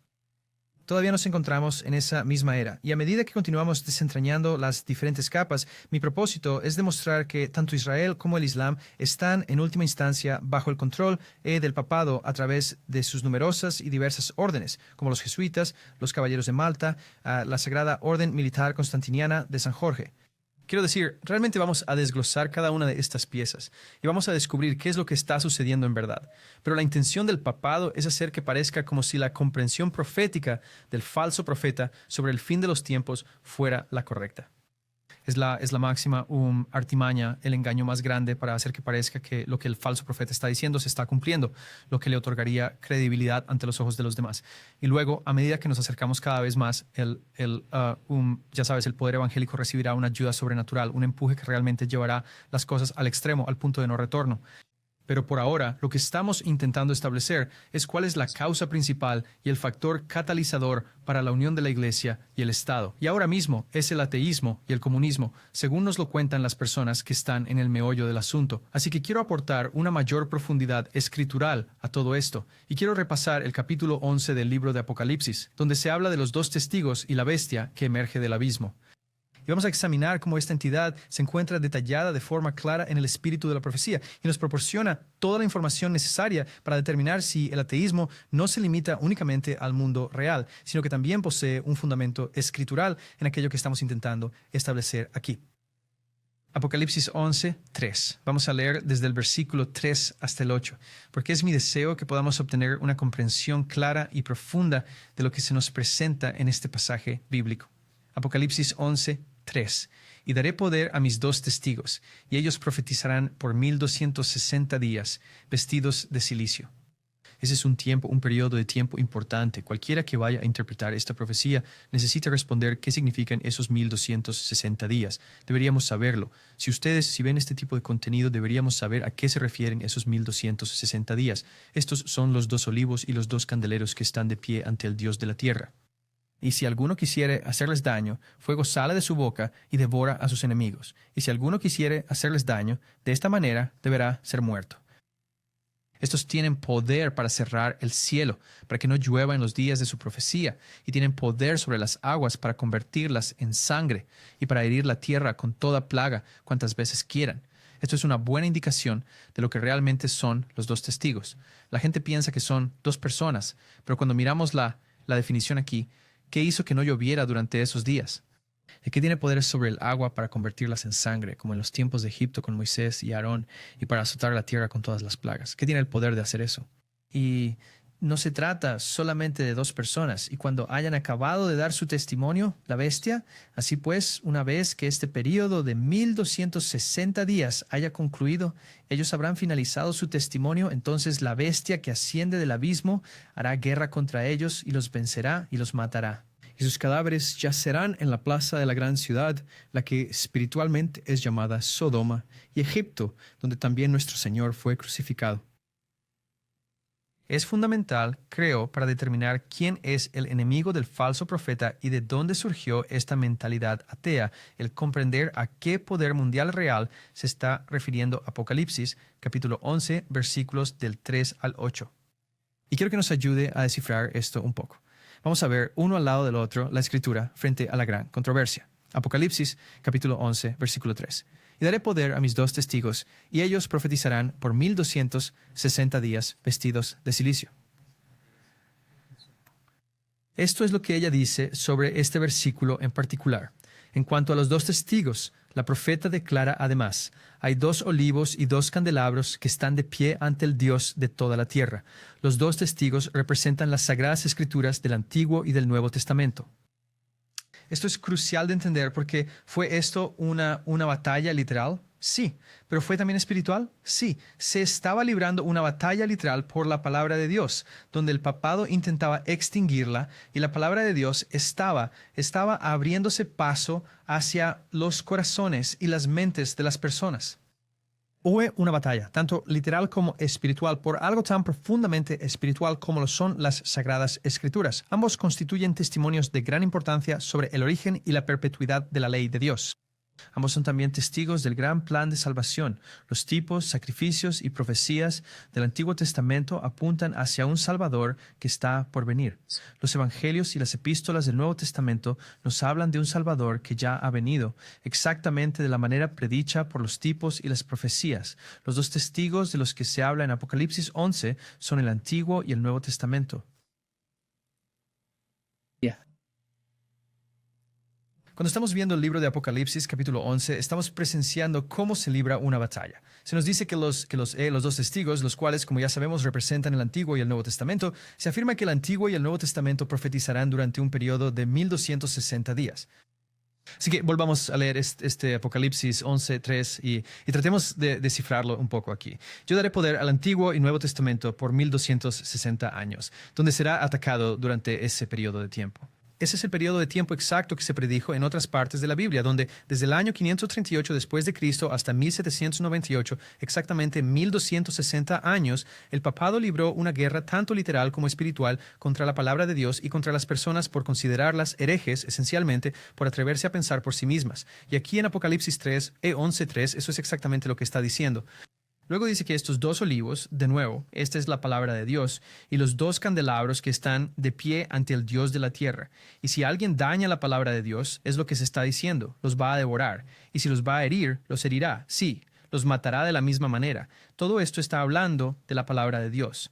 Todavía nos encontramos en esa misma era, y a medida que continuamos desentrañando las diferentes capas, mi propósito es demostrar que tanto Israel como el Islam están en última instancia bajo el control del papado a través de sus numerosas y diversas órdenes, como los jesuitas, los caballeros de Malta, la Sagrada Orden Militar Constantiniana de San Jorge. Quiero decir, realmente vamos a desglosar cada una de estas piezas y vamos a descubrir qué es lo que está sucediendo en verdad. Pero la intención del papado es hacer que parezca como si la comprensión profética del falso profeta sobre el fin de los tiempos fuera la correcta. Es la máxima artimaña, el engaño más grande para hacer que parezca que lo que el falso profeta está diciendo se está cumpliendo, lo que le otorgaría credibilidad ante los ojos de los demás. Y luego, a medida que nos acercamos cada vez más, ya sabes, el poder evangélico recibirá una ayuda sobrenatural, un empuje que realmente llevará las cosas al extremo, al punto de no retorno. Pero por ahora, lo que estamos intentando establecer es cuál es la causa principal y el factor catalizador para la unión de la Iglesia y el Estado. Y ahora mismo es el ateísmo y el comunismo, según nos lo cuentan las personas que están en el meollo del asunto. Así que quiero aportar una mayor profundidad escritural a todo esto. Y quiero repasar el capítulo 11 del libro de Apocalipsis, donde se habla de los dos testigos y la bestia que emerge del abismo. Y vamos a examinar cómo esta entidad se encuentra detallada de forma clara en el espíritu de la profecía y nos proporciona toda la información necesaria para determinar si el ateísmo no se limita únicamente al mundo real, sino que también posee un fundamento escritural en aquello que estamos intentando establecer aquí. Apocalipsis 11, 3. Vamos a leer desde el versículo 3 hasta el 8, porque es mi deseo que podamos obtener una comprensión clara y profunda de lo que se nos presenta en este pasaje bíblico. Apocalipsis 11, 3. Y daré poder a mis dos testigos, y ellos profetizarán por 1260 días, vestidos de cilicio. Ese es un periodo de tiempo importante. Cualquiera que vaya a interpretar esta profecía necesita responder qué significan esos 1260 días. Deberíamos saberlo. Si ven este tipo de contenido, deberíamos saber a qué se refieren esos 1260 días. Estos son los dos olivos y los dos candeleros que están de pie ante el Dios de la tierra. Y si alguno quisiere hacerles daño, fuego sale de su boca y devora a sus enemigos. Y si alguno quisiere hacerles daño, de esta manera deberá ser muerto. Estos tienen poder para cerrar el cielo, para que no llueva en los días de su profecía, y tienen poder sobre las aguas para convertirlas en sangre, y para herir la tierra con toda plaga cuantas veces quieran. Esto es una buena indicación de lo que realmente son los dos testigos. La gente piensa que son dos personas, pero cuando miramos la definición aquí, ¿qué hizo que no lloviera durante esos días? ¿De qué tiene poderes sobre el agua para convertirlas en sangre, como en los tiempos de Egipto con Moisés y Aarón, y para azotar la tierra con todas las plagas? ¿Qué tiene el poder de hacer eso? Y no se trata solamente de dos personas. Y cuando hayan acabado de dar su testimonio, la bestia, así pues, una vez que este período de 1260 días haya concluido, ellos habrán finalizado su testimonio, entonces la bestia que asciende del abismo hará guerra contra ellos y los vencerá y los matará. Y sus cadáveres yacerán en la plaza de la gran ciudad, la que espiritualmente es llamada Sodoma, y Egipto, donde también nuestro Señor fue crucificado. Es fundamental, creo, para determinar quién es el enemigo del falso profeta y de dónde surgió esta mentalidad atea, el comprender a qué poder mundial real se está refiriendo Apocalipsis, capítulo 11, versículos del 3 al 8. Y quiero que nos ayude a descifrar esto un poco. Vamos a ver uno al lado del otro la escritura frente a la gran controversia. Apocalipsis, capítulo 11, versículo 3. Y daré poder a mis dos testigos, y ellos profetizarán por 1260 días vestidos de cilicio. Esto es lo que ella dice sobre este versículo en particular. En cuanto a los dos testigos, la profeta declara además: hay dos olivos y dos candelabros que están de pie ante el Dios de toda la tierra. Los dos testigos representan las sagradas escrituras del Antiguo y del Nuevo Testamento. Esto es crucial de entender porque ¿fue esto una batalla literal? Sí. ¿Pero fue también espiritual? Sí. Se estaba librando una batalla literal por la palabra de Dios, donde el papado intentaba extinguirla y la palabra de Dios estaba abriéndose paso hacia los corazones y las mentes de las personas. Hubo una batalla, tanto literal como espiritual, por algo tan profundamente espiritual como lo son las Sagradas Escrituras. Ambos constituyen testimonios de gran importancia sobre el origen y la perpetuidad de la ley de Dios. Ambos son también testigos del gran plan de salvación. Los tipos, sacrificios y profecías del Antiguo Testamento apuntan hacia un Salvador que está por venir. Los evangelios y las epístolas del Nuevo Testamento nos hablan de un Salvador que ya ha venido, exactamente de la manera predicha por los tipos y las profecías. Los dos testigos de los que se habla en Apocalipsis 11 son el Antiguo y el Nuevo Testamento. Cuando estamos viendo el libro de Apocalipsis, capítulo 11, estamos presenciando cómo se libra una batalla. Se nos dice que los dos testigos, los cuales, como ya sabemos, representan el Antiguo y el Nuevo Testamento, se afirma que el Antiguo y el Nuevo Testamento profetizarán durante un periodo de 1260 días. Así que volvamos a leer este Apocalipsis 11:3 y tratemos de descifrarlo un poco aquí. Yo daré poder al Antiguo y Nuevo Testamento por 1260 años, donde será atacado durante ese periodo de tiempo. Ese es el periodo de tiempo exacto que se predijo en otras partes de la Biblia, donde desde el año 538 después de Cristo hasta 1798, exactamente 1260 años, el papado libró una guerra tanto literal como espiritual contra la palabra de Dios y contra las personas por considerarlas herejes, esencialmente por atreverse a pensar por sí mismas. Y aquí en Apocalipsis 3 e 11:3, eso es exactamente lo que está diciendo. Luego dice que estos dos olivos, de nuevo, esta es la palabra de Dios, y los dos candelabros que están de pie ante el Dios de la tierra. Y si alguien daña la palabra de Dios, es lo que se está diciendo, los va a devorar. Y si los va a herir, los herirá. Sí, los matará de la misma manera. Todo esto está hablando de la palabra de Dios.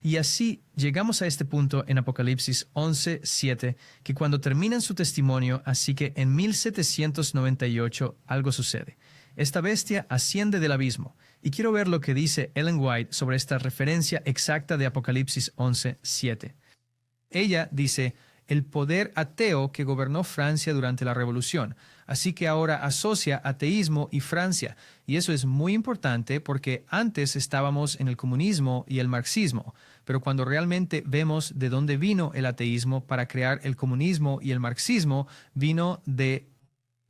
Y así llegamos a este punto en Apocalipsis 11:7, que cuando terminan su testimonio, así que en 1798 algo sucede. Esta bestia asciende del abismo. Y quiero ver lo que dice Ellen White sobre esta referencia exacta de Apocalipsis 11:7. Ella dice, el poder ateo que gobernó Francia durante la Revolución. Así que ahora asocia ateísmo y Francia. Y eso es muy importante porque antes estábamos en el comunismo y el marxismo. Pero cuando realmente vemos de dónde vino el ateísmo para crear el comunismo y el marxismo, vino de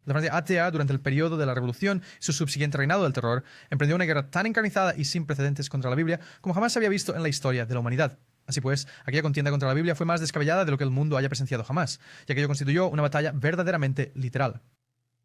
la Francia atea durante el periodo de la Revolución y su subsiguiente reinado del terror, emprendió una guerra tan encarnizada y sin precedentes contra la Biblia como jamás se había visto en la historia de la humanidad. Así pues, aquella contienda contra la Biblia fue más descabellada de lo que el mundo haya presenciado jamás, y aquello constituyó una batalla verdaderamente literal.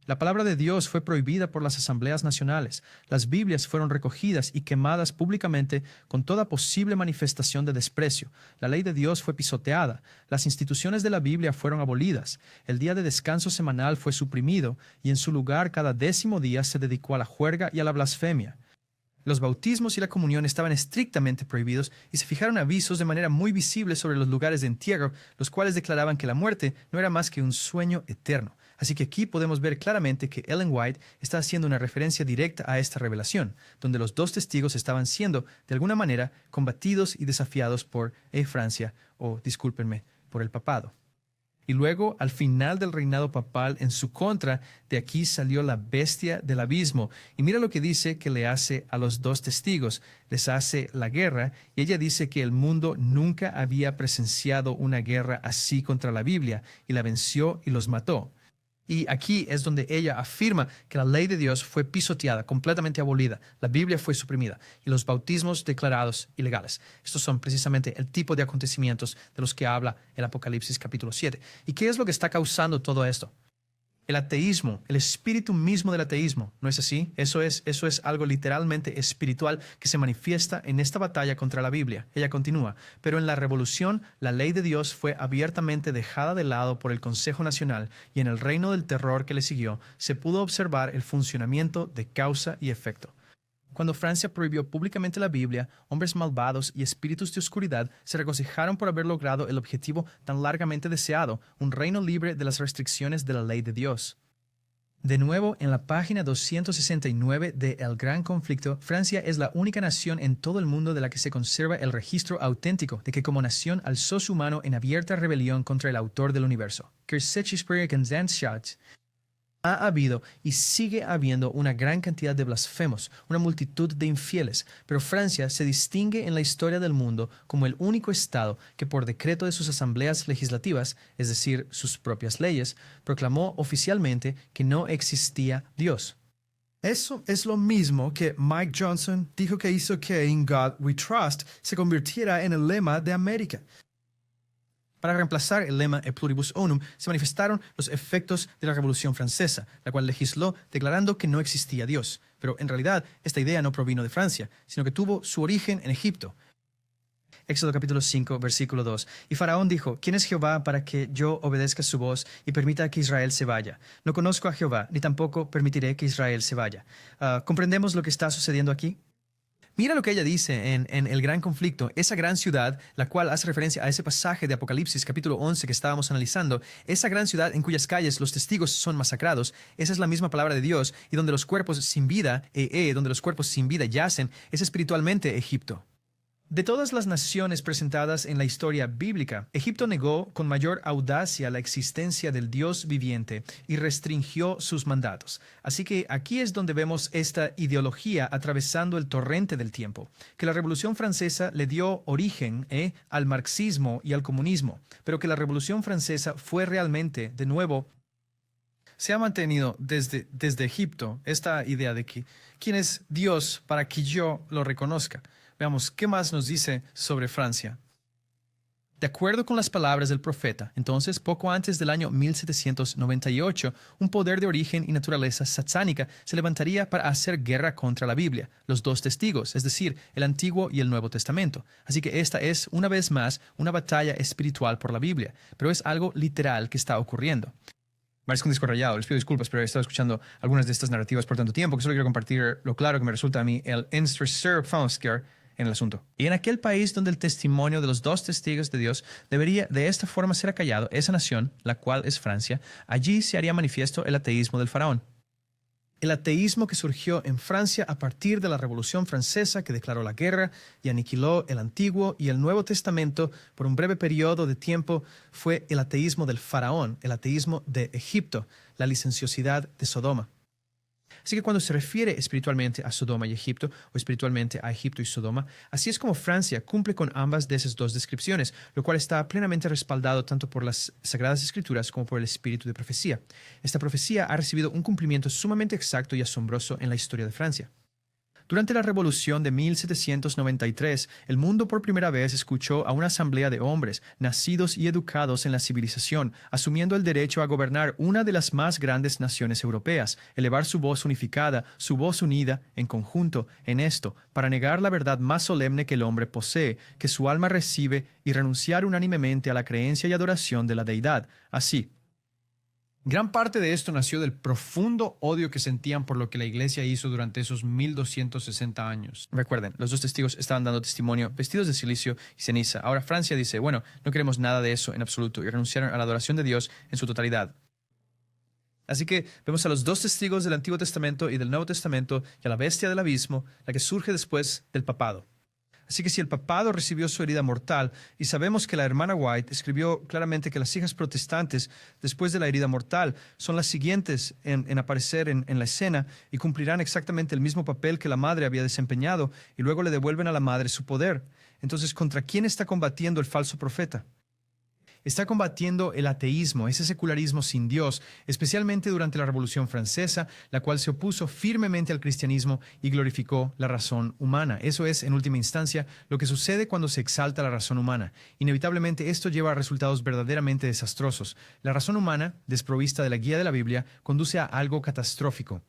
La palabra de Dios fue prohibida por las asambleas nacionales. Las Biblias fueron recogidas y quemadas públicamente con toda posible manifestación de desprecio. La ley de Dios fue pisoteada. Las instituciones de la Biblia fueron abolidas. El día de descanso semanal fue suprimido y en su lugar cada 10º día se dedicó a la juerga y a la blasfemia. Los bautismos y la comunión estaban estrictamente prohibidos y se fijaron avisos de manera muy visible sobre los lugares de entierro, los cuales declaraban que la muerte no era más que un sueño eterno. Así que aquí podemos ver claramente que Ellen White está haciendo una referencia directa a esta revelación, donde los dos testigos estaban siendo, de alguna manera, combatidos y desafiados por Francia, o discúlpenme, por el papado. Y luego, al final del reinado papal, en su contra, de aquí salió la bestia del abismo. Y mira lo que dice que le hace a los dos testigos. Les hace la guerra, y ella dice que el mundo nunca había presenciado una guerra así contra la Biblia, y la venció y los mató. Y aquí es donde ella afirma que la ley de Dios fue pisoteada, completamente abolida, la Biblia fue suprimida y los bautismos declarados ilegales. Estos son precisamente el tipo de acontecimientos de los que habla el Apocalipsis capítulo 7. ¿Y qué es lo que está causando todo esto? El ateísmo, el espíritu mismo del ateísmo, ¿no es así? Eso es algo literalmente espiritual que se manifiesta en esta batalla contra la Biblia. Ella continúa, pero en la revolución la ley de Dios fue abiertamente dejada de lado por el Consejo Nacional y en el reino del terror que le siguió se pudo observar el funcionamiento de causa y efecto. Cuando Francia prohibió públicamente la Biblia, hombres malvados y espíritus de oscuridad se regocijaron por haber logrado el objetivo tan largamente deseado, un reino libre de las restricciones de la ley de Dios. De nuevo, en la página 269 de El Gran Conflicto, Francia es la única nación en todo el mundo de la que se conserva el registro auténtico de que como nación alzó su mano en abierta rebelión contra el autor del universo. Ha habido y sigue habiendo una gran cantidad de blasfemos, una multitud de infieles, pero Francia se distingue en la historia del mundo como el único Estado que por decreto de sus asambleas legislativas, es decir, sus propias leyes, proclamó oficialmente que no existía Dios. Eso es lo mismo que Mike Johnson dijo que hizo que In God We Trust se convirtiera en el lema de América. Para reemplazar el lema E Pluribus Unum, se manifestaron los efectos de la Revolución Francesa, la cual legisló declarando que no existía Dios. Pero en realidad, esta idea no provino de Francia, sino que tuvo su origen en Egipto. Éxodo capítulo 5, versículo 2. Y Faraón dijo, ¿quién es Jehová para que yo obedezca su voz y permita que Israel se vaya? No conozco a Jehová, ni tampoco permitiré que Israel se vaya. ¿Comprendemos lo que está sucediendo aquí? Mira lo que ella dice en El Gran Conflicto, esa gran ciudad, la cual hace referencia a ese pasaje de Apocalipsis capítulo 11 que estábamos analizando, esa gran ciudad en cuyas calles los testigos son masacrados, esa es la misma palabra de Dios, y donde los cuerpos sin vida, donde los cuerpos sin vida yacen, es espiritualmente Egipto. De todas las naciones presentadas en la historia bíblica, Egipto negó con mayor audacia la existencia del Dios viviente y restringió sus mandatos. Así que aquí es donde vemos esta ideología atravesando el torrente del tiempo, que la Revolución Francesa le dio origen al marxismo y al comunismo, pero que la Revolución Francesa fue realmente, de nuevo, se ha mantenido desde Egipto esta idea de que quién es Dios para que yo lo reconozca. Veamos, ¿qué más nos dice sobre Francia? De acuerdo con las palabras del profeta, entonces, poco antes del año 1798, un poder de origen y naturaleza satánica se levantaría para hacer guerra contra la Biblia, los dos testigos, es decir, el Antiguo y el Nuevo Testamento. Así que esta es, una vez más, una batalla espiritual por la Biblia, pero es algo literal que está ocurriendo. Parezco un disco rayado, les pido disculpas, pero he estado escuchando algunas de estas narrativas por tanto tiempo que solo quiero compartir lo claro que me resulta a mí el interesser en el asunto. Y en aquel país donde el testimonio de los dos testigos de Dios debería de esta forma ser acallado, esa nación, la cual es Francia, allí se haría manifiesto el ateísmo del faraón. El ateísmo que surgió en Francia a partir de la Revolución Francesa, que declaró la guerra y aniquiló el Antiguo y el Nuevo Testamento por un breve periodo de tiempo, fue el ateísmo del faraón, el ateísmo de Egipto, la licenciosidad de Sodoma. Así que cuando se refiere espiritualmente a Sodoma y Egipto, o espiritualmente a Egipto y Sodoma, así es como Francia cumple con ambas de esas dos descripciones, lo cual está plenamente respaldado tanto por las Sagradas Escrituras como por el espíritu de profecía. Esta profecía ha recibido un cumplimiento sumamente exacto y asombroso en la historia de Francia. Durante la Revolución de 1793, el mundo por primera vez escuchó a una asamblea de hombres, nacidos y educados en la civilización, asumiendo el derecho a gobernar una de las más grandes naciones europeas, elevar su voz unificada, su voz unida, en conjunto, en esto, para negar la verdad más solemne que el hombre posee, que su alma recibe, y renunciar unánimemente a la creencia y adoración de la deidad. Así, gran parte de esto nació del profundo odio que sentían por lo que la iglesia hizo durante esos 1260 años. Recuerden, los dos testigos estaban dando testimonio vestidos de silicio y ceniza. Ahora Francia dice, bueno, no queremos nada de eso en absoluto, y renunciaron a la adoración de Dios en su totalidad. Así que vemos a los dos testigos del Antiguo Testamento y del Nuevo Testamento y a la bestia del abismo, la que surge después del papado. Así que si el papado recibió su herida mortal, y sabemos que la hermana White escribió claramente que las hijas protestantes, después de la herida mortal, son las siguientes en aparecer en la escena y cumplirán exactamente el mismo papel que la madre había desempeñado, y luego le devuelven a la madre su poder. Entonces, ¿contra quién está combatiendo el falso profeta? Está combatiendo el ateísmo, ese secularismo sin Dios, especialmente durante la Revolución Francesa, la cual se opuso firmemente al cristianismo y glorificó la razón humana. Eso es, en última instancia, lo que sucede cuando se exalta la razón humana. Inevitablemente, esto lleva a resultados verdaderamente desastrosos. La razón humana, desprovista de la guía de la Biblia, conduce a algo catastrófico.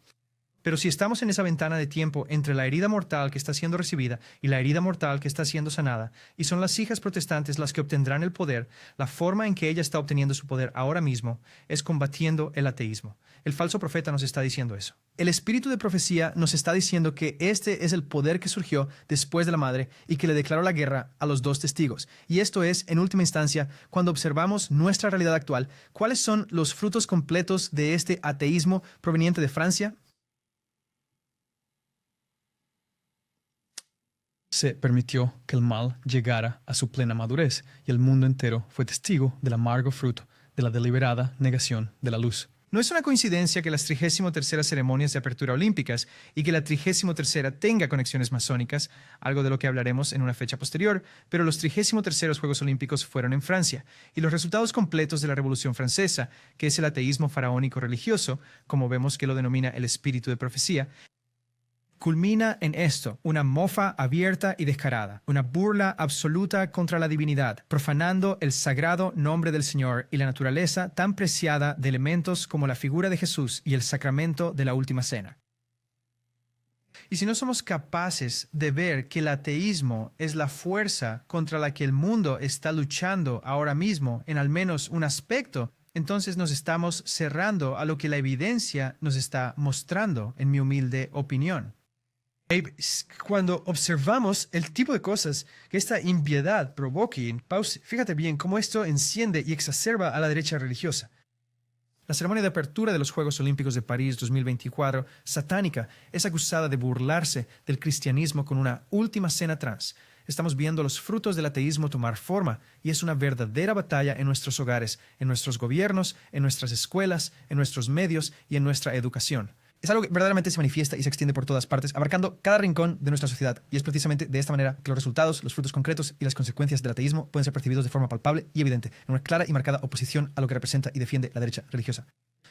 Pero si estamos en esa ventana de tiempo entre la herida mortal que está siendo recibida y la herida mortal que está siendo sanada, y son las hijas protestantes las que obtendrán el poder, la forma en que ella está obteniendo su poder ahora mismo es combatiendo el ateísmo. El falso profeta nos está diciendo eso. El espíritu de profecía nos está diciendo que este es el poder que surgió después de la madre y que le declaró la guerra a los dos testigos. Y esto es, en última instancia, cuando observamos nuestra realidad actual, ¿cuáles son los frutos completos de este ateísmo proveniente de Francia? Se permitió que el mal llegara a su plena madurez y el mundo entero fue testigo del amargo fruto de la deliberada negación de la luz. No es una coincidencia que las 33ª ceremonias de apertura olímpicas y que la 33ª tenga conexiones masónicas, algo de lo que hablaremos en una fecha posterior, pero los 33º Juegos Olímpicos fueron en Francia, y los resultados completos de la Revolución Francesa, que es el ateísmo faraónico religioso, como vemos que lo denomina el espíritu de profecía, culmina en esto, una mofa abierta y descarada, una burla absoluta contra la divinidad, profanando el sagrado nombre del Señor y la naturaleza tan preciada de elementos como la figura de Jesús y el sacramento de la última cena. Y si no somos capaces de ver que el ateísmo es la fuerza contra la que el mundo está luchando ahora mismo, en al menos un aspecto, entonces nos estamos cerrando a lo que la evidencia nos está mostrando, en mi humilde opinión. Cuando observamos el tipo de cosas que esta impiedad provoque, fíjate bien cómo esto enciende y exacerba a la derecha religiosa. La ceremonia de apertura de los Juegos Olímpicos de París 2024, satánica, es acusada de burlarse del cristianismo con una última cena trans. estamos viendo los frutos del ateísmo tomar forma y es una verdadera batalla en nuestros hogares, en nuestros gobiernos, en nuestras escuelas, en nuestros medios y en nuestra educación. Es algo que verdaderamente se manifiesta y se extiende por todas partes, abarcando cada rincón de nuestra sociedad. Y es precisamente de esta manera que los resultados, los frutos concretos y las consecuencias del ateísmo pueden ser percibidos de forma palpable y evidente, en una clara y marcada oposición a lo que representa y defiende la derecha religiosa.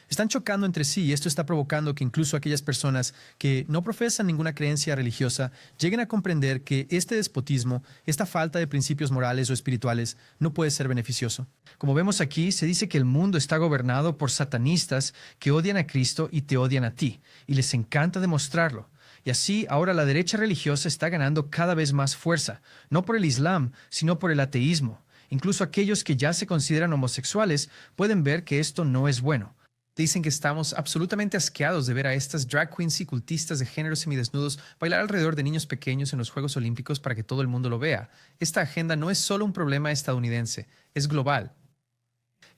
Están chocando entre sí y esto está provocando que incluso aquellas personas que no profesan ninguna creencia religiosa lleguen a comprender que este despotismo, esta falta de principios morales o espirituales, no puede ser beneficioso. Como vemos aquí, se dice que el mundo está gobernado por satanistas que odian a Cristo y te odian a ti, y les encanta demostrarlo. Y así, ahora la derecha religiosa está ganando cada vez más fuerza, no por el Islam, sino por el ateísmo. Incluso aquellos que ya se consideran homosexuales pueden ver que esto no es bueno. Dicen que estamos absolutamente asqueados de ver a estas drag queens y cultistas de género semidesnudos bailar alrededor de niños pequeños en los Juegos Olímpicos para que todo el mundo lo vea. Esta agenda no es solo un problema estadounidense, es global.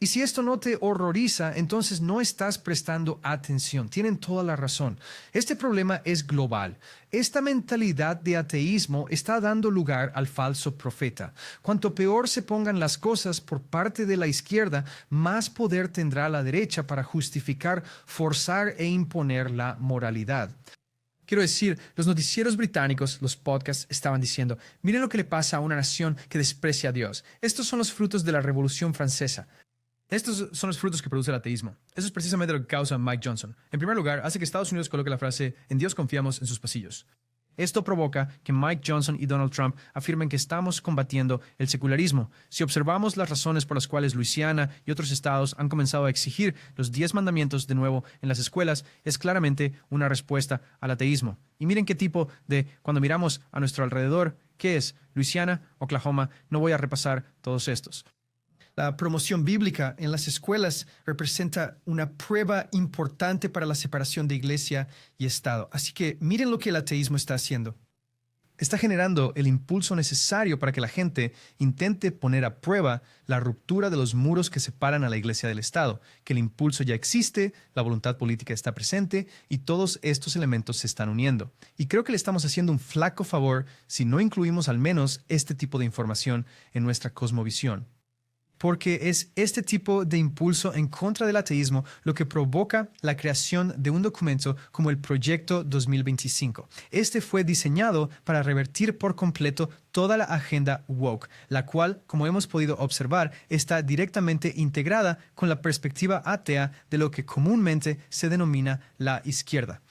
Y si esto no te horroriza, entonces no estás prestando atención. Tienen toda la razón. Este problema es global. Esta mentalidad de ateísmo está dando lugar al falso profeta. Cuanto peor se pongan las cosas por parte de la izquierda, más poder tendrá la derecha para justificar, forzar e imponer la moralidad. Quiero decir, los noticieros británicos, los podcasts, estaban diciendo, miren lo que le pasa a una nación que desprecia a Dios. Estos son los frutos de la Revolución Francesa. Estos son los frutos que produce el ateísmo. Eso es precisamente lo que causa Mike Johnson. En primer lugar, hace que Estados Unidos coloque la frase «En Dios confiamos» en sus pasillos. Esto provoca que Mike Johnson y Donald Trump afirmen que estamos combatiendo el secularismo. Si observamos las razones por las cuales Luisiana y otros estados han comenzado a exigir los 10 mandamientos de nuevo en las escuelas, es claramente una respuesta al ateísmo. Y miren qué tipo de, cuando miramos a nuestro alrededor, ¿qué es? Luisiana, Oklahoma, no voy a repasar todos estos. La promoción bíblica en las escuelas representa una prueba importante para la separación de iglesia y Estado. Así que miren lo que el ateísmo está haciendo. Está generando el impulso necesario para que la gente intente poner a prueba la ruptura de los muros que separan a la iglesia del Estado, que el impulso ya existe, la voluntad política está presente y todos estos elementos se están uniendo. Y creo que le estamos haciendo un flaco favor si no incluimos al menos este tipo de información en nuestra cosmovisión. Porque es este tipo de impulso en contra del ateísmo lo que provoca la creación de un documento como el Proyecto 2025. Este fue diseñado para revertir por completo toda la agenda woke, la cual, como hemos podido observar, está directamente integrada con la perspectiva atea de lo que comúnmente se denomina la izquierda.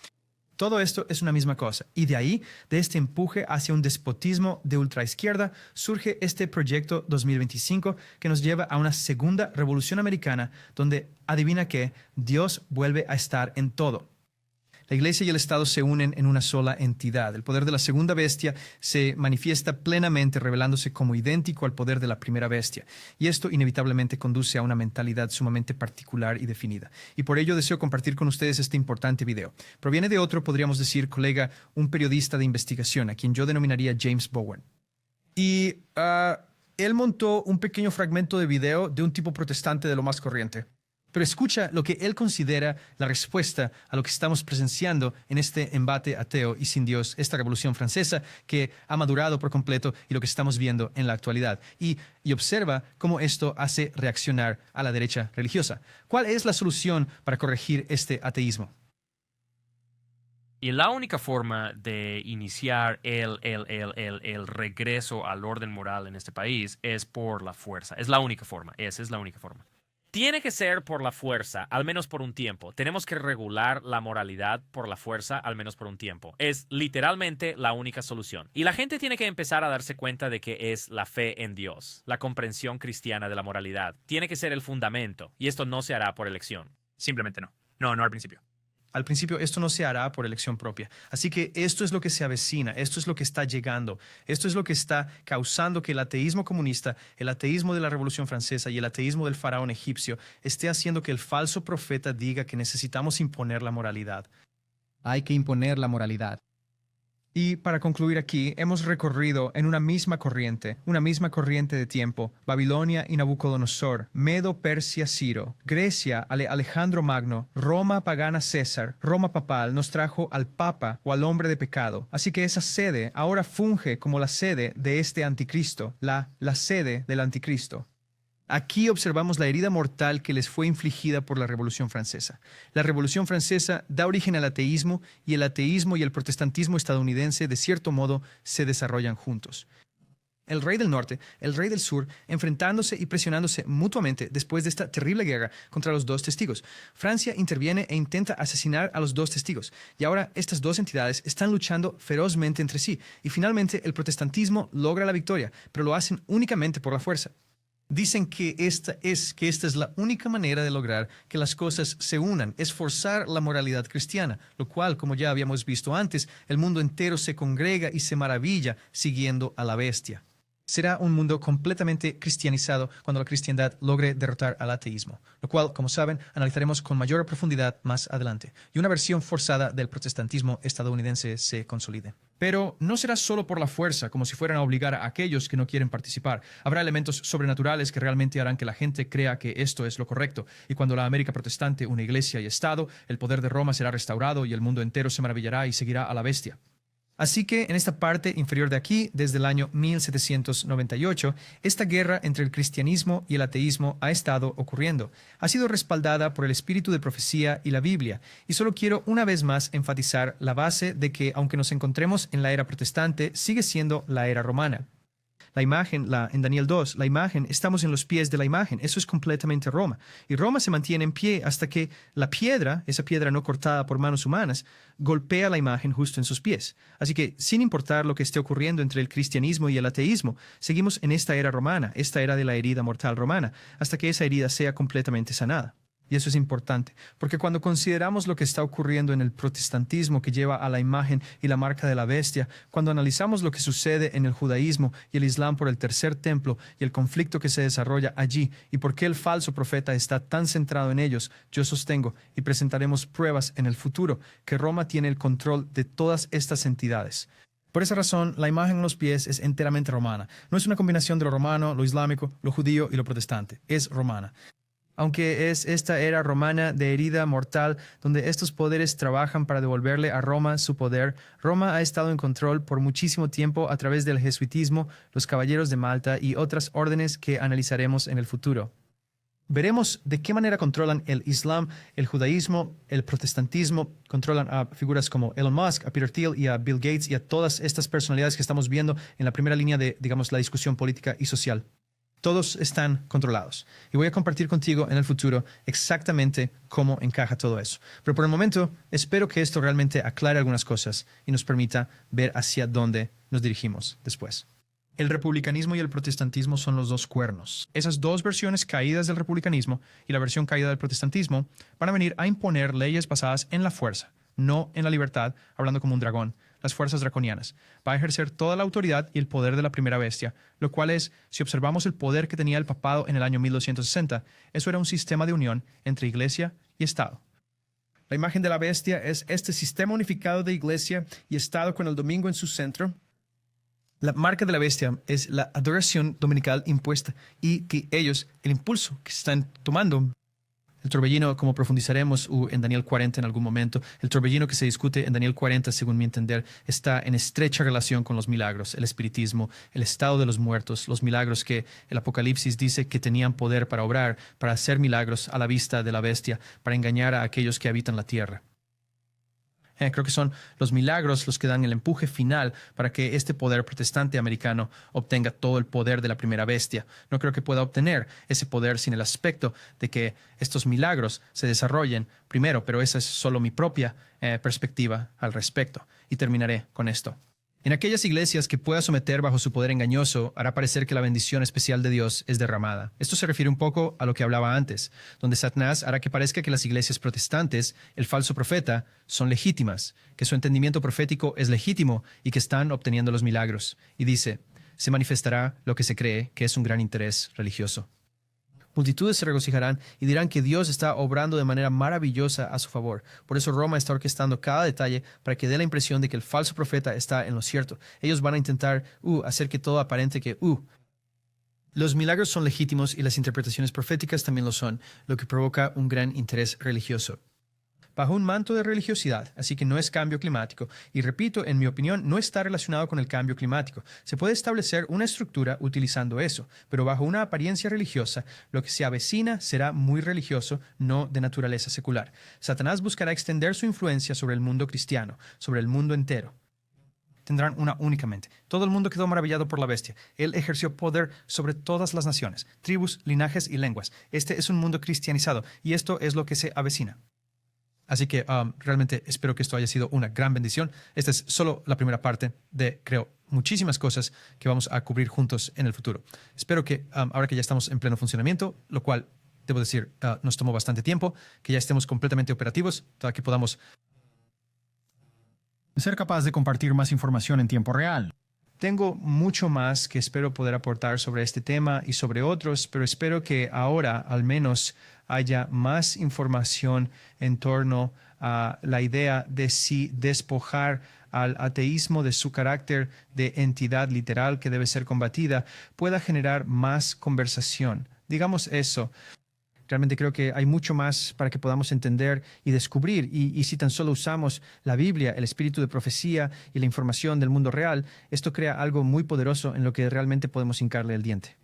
Todo esto es una misma cosa, y de ahí, de este empuje hacia un despotismo de ultraizquierda, surge este Proyecto 2025 que nos lleva a una segunda revolución americana donde, adivina qué, Dios vuelve a estar en todo. La Iglesia y el Estado se unen en una sola entidad. El poder de la segunda bestia se manifiesta plenamente, revelándose como idéntico al poder de la primera bestia. Y esto inevitablemente conduce a una mentalidad sumamente particular y definida. Y por ello deseo compartir con ustedes este importante video. Proviene de otro, podríamos decir, colega, un periodista de investigación, a quien yo denominaría James Bowen. Y él montó un pequeño fragmento de video de un tipo protestante de lo más corriente. Pero escucha lo que él considera la respuesta a lo que estamos presenciando en este embate ateo y sin Dios, esta revolución francesa que ha madurado por completo y lo que estamos viendo en la actualidad. Y observa cómo esto hace reaccionar a la derecha religiosa. ¿Cuál es la solución para corregir este ateísmo? Y la única forma de iniciar el regreso al orden moral en este país es por la fuerza. Es la única forma. Esa es la única forma. Tiene que ser por la fuerza, al menos por un tiempo. Tenemos que regular la moralidad por la fuerza, al menos por un tiempo. Es literalmente la única solución. Y la gente tiene que empezar a darse cuenta de que es la fe en Dios, la comprensión cristiana de la moralidad. Tiene que ser el fundamento, y esto no se hará por elección. Simplemente no. No al principio. Al principio esto no se hará por elección propia. Así que esto es lo que se avecina, esto es lo que está llegando, esto es lo que está causando que el ateísmo comunista, el ateísmo de la Revolución Francesa y el ateísmo del faraón egipcio esté haciendo que el falso profeta diga que necesitamos imponer la moralidad. Hay que imponer la moralidad. Y para concluir aquí, hemos recorrido en una misma corriente de tiempo, Babilonia y Nabucodonosor, Medo, Persia, Ciro, Grecia, Alejandro Magno, Roma pagana César, Roma papal nos trajo al Papa o al hombre de pecado. Así que esa sede ahora funge como la sede de este anticristo, la sede del anticristo. Aquí observamos la herida mortal que les fue infligida por la Revolución Francesa. La Revolución Francesa da origen al ateísmo y el protestantismo estadounidense, de cierto modo, se desarrollan juntos. El rey del norte, el rey del sur, enfrentándose y presionándose mutuamente después de esta terrible guerra contra los dos testigos. Francia interviene e intenta asesinar a los dos testigos. Y ahora estas dos entidades están luchando ferozmente entre sí. Y finalmente el protestantismo logra la victoria, pero lo hacen únicamente por la fuerza. Dicen que esta es la única manera de lograr que las cosas se unan, es forzar la moralidad cristiana, lo cual, como ya habíamos visto antes, el mundo entero se congrega y se maravilla siguiendo a la bestia. Será un mundo completamente cristianizado cuando la cristiandad logre derrotar al ateísmo, lo cual, como saben, analizaremos con mayor profundidad más adelante, y una versión forzada del protestantismo estadounidense se consolide. Pero no será solo por la fuerza, como si fueran a obligar a aquellos que no quieren participar. Habrá elementos sobrenaturales que realmente harán que la gente crea que esto es lo correcto, y cuando la América protestante une iglesia y Estado, el poder de Roma será restaurado y el mundo entero se maravillará y seguirá a la bestia. Así que en esta parte inferior de aquí, desde el año 1798, esta guerra entre el cristianismo y el ateísmo ha estado ocurriendo. Ha sido respaldada por el espíritu de profecía y la Biblia. Y solo quiero una vez más enfatizar la base de que, aunque nos encontremos en la era protestante, sigue siendo la era romana. La imagen, en Daniel 2, la imagen, estamos en los pies de la imagen. Eso es completamente Roma. Y Roma se mantiene en pie hasta que la piedra, esa piedra no cortada por manos humanas, golpea la imagen justo en sus pies. Así que, sin importar lo que esté ocurriendo entre el cristianismo y el ateísmo, seguimos en esta era romana, esta era de la herida mortal romana, hasta que esa herida sea completamente sanada. Y eso es importante, porque cuando consideramos lo que está ocurriendo en el protestantismo que lleva a la imagen y la marca de la bestia, cuando analizamos lo que sucede en el judaísmo y el islam por el tercer templo y el conflicto que se desarrolla allí y por qué el falso profeta está tan centrado en ellos, yo sostengo y presentaremos pruebas en el futuro que Roma tiene el control de todas estas entidades. Por esa razón, la imagen en los pies es enteramente romana. No es una combinación de lo romano, lo islámico, lo judío y lo protestante. Es romana. Aunque es esta era romana de herida mortal donde estos poderes trabajan para devolverle a Roma su poder, Roma ha estado en control por muchísimo tiempo a través del jesuitismo, los caballeros de Malta y otras órdenes que analizaremos en el futuro. Veremos de qué manera controlan el Islam, el judaísmo, el protestantismo, controlan a figuras como Elon Musk, a Peter Thiel y a Bill Gates y a todas estas personalidades que estamos viendo en la primera línea de, la discusión política y social. Todos están controlados. Y voy a compartir contigo en el futuro exactamente cómo encaja todo eso. Pero por el momento, espero que esto realmente aclare algunas cosas y nos permita ver hacia dónde nos dirigimos después. El republicanismo y el protestantismo son los dos cuernos. Esas dos versiones caídas del republicanismo y la versión caída del protestantismo van a venir a imponer leyes basadas en la fuerza, no en la libertad, hablando como un dragón, las fuerzas draconianas. Va a ejercer toda la autoridad y el poder de la primera bestia, lo cual es, si observamos el poder que tenía el papado en el año 1260, eso era un sistema de unión entre iglesia y Estado. La imagen de la bestia es este sistema unificado de iglesia y Estado con el domingo en su centro. La marca de la bestia es la adoración dominical impuesta y que ellos, el impulso que están tomando, el torbellino, como profundizaremos en Daniel 40 en algún momento, el torbellino que se discute en Daniel 40, según mi entender, está en estrecha relación con los milagros, el espiritismo, el estado de los muertos, los milagros que el Apocalipsis dice que tenían poder para obrar, para hacer milagros a la vista de la bestia, para engañar a aquellos que habitan la tierra. Creo que son los milagros los que dan el empuje final para que este poder protestante americano obtenga todo el poder de la primera bestia. No creo que pueda obtener ese poder sin el aspecto de que estos milagros se desarrollen primero, pero esa es solo mi propia perspectiva al respecto. Y terminaré con esto. En aquellas iglesias que pueda someter bajo su poder engañoso, hará parecer que la bendición especial de Dios es derramada. Esto se refiere un poco a lo que hablaba antes, donde Satanás hará que parezca que las iglesias protestantes, el falso profeta, son legítimas, que su entendimiento profético es legítimo y que están obteniendo los milagros. Y dice, se manifestará lo que se cree que es un gran interés religioso. Multitudes se regocijarán y dirán que Dios está obrando de manera maravillosa a su favor. Por eso Roma está orquestando cada detalle para que dé la impresión de que el falso profeta está en lo cierto. Ellos van a intentar hacer que todo aparente que Los milagros son legítimos y las interpretaciones proféticas también lo son, lo que provoca un gran interés religioso. Bajo un manto de religiosidad, así que no es cambio climático, y repito, en mi opinión, no está relacionado con el cambio climático. Se puede establecer una estructura utilizando eso, pero bajo una apariencia religiosa, lo que se avecina será muy religioso, no de naturaleza secular. Satanás buscará extender su influencia sobre el mundo cristiano, sobre el mundo entero. Tendrán una única mente. Todo el mundo quedó maravillado por la bestia. Él ejerció poder sobre todas las naciones, tribus, linajes y lenguas. Este es un mundo cristianizado, y esto es lo que se avecina. Así que realmente espero que esto haya sido una gran bendición. Esta es solo la primera parte de, creo, muchísimas cosas que vamos a cubrir juntos en el futuro. Espero que ahora que ya estamos en pleno funcionamiento, lo cual, debo decir, nos tomó bastante tiempo, que ya estemos completamente operativos, para que podamos ser capaz de compartir más información en tiempo real. Tengo mucho más que espero poder aportar sobre este tema y sobre otros, pero espero que ahora al menos haya más información en torno a la idea de si despojar al ateísmo de su carácter de entidad literal que debe ser combatida pueda generar más conversación. Digamos eso. Realmente creo que hay mucho más para que podamos entender y descubrir. Y si tan solo usamos la Biblia, el espíritu de profecía y la información del mundo real, esto crea algo muy poderoso en lo que realmente podemos hincarle el diente.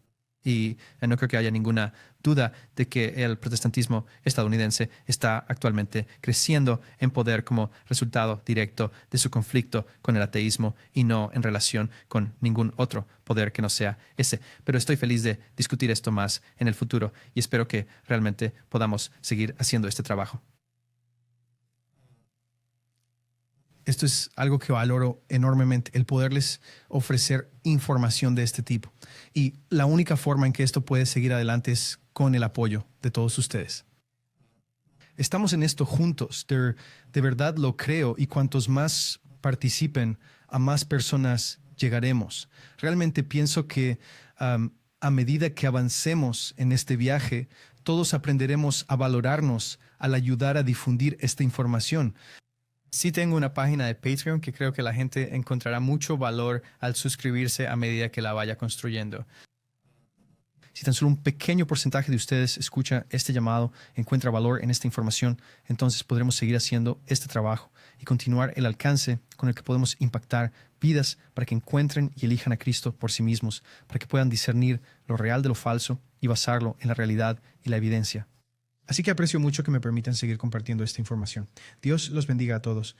Y no creo que haya ninguna duda de que el protestantismo estadounidense está actualmente creciendo en poder como resultado directo de su conflicto con el ateísmo y no en relación con ningún otro poder que no sea ese. Pero estoy feliz de discutir esto más en el futuro y espero que realmente podamos seguir haciendo este trabajo. Esto es algo que valoro enormemente, el poderles ofrecer información de este tipo. Y la única forma en que esto puede seguir adelante es con el apoyo de todos ustedes. Estamos en esto juntos, de verdad lo creo, y cuantos más participen, a más personas llegaremos. Realmente pienso que a medida que avancemos en este viaje, todos aprenderemos a valorarnos al ayudar a difundir esta información. Sí tengo una página de Patreon que creo que la gente encontrará mucho valor al suscribirse a medida que la vaya construyendo. Si tan solo un pequeño porcentaje de ustedes escucha este llamado, encuentra valor en esta información, entonces podremos seguir haciendo este trabajo y continuar el alcance con el que podemos impactar vidas para que encuentren y elijan a Cristo por sí mismos, para que puedan discernir lo real de lo falso y basarlo en la realidad y la evidencia. Así que aprecio mucho que me permitan seguir compartiendo esta información. Dios los bendiga a todos.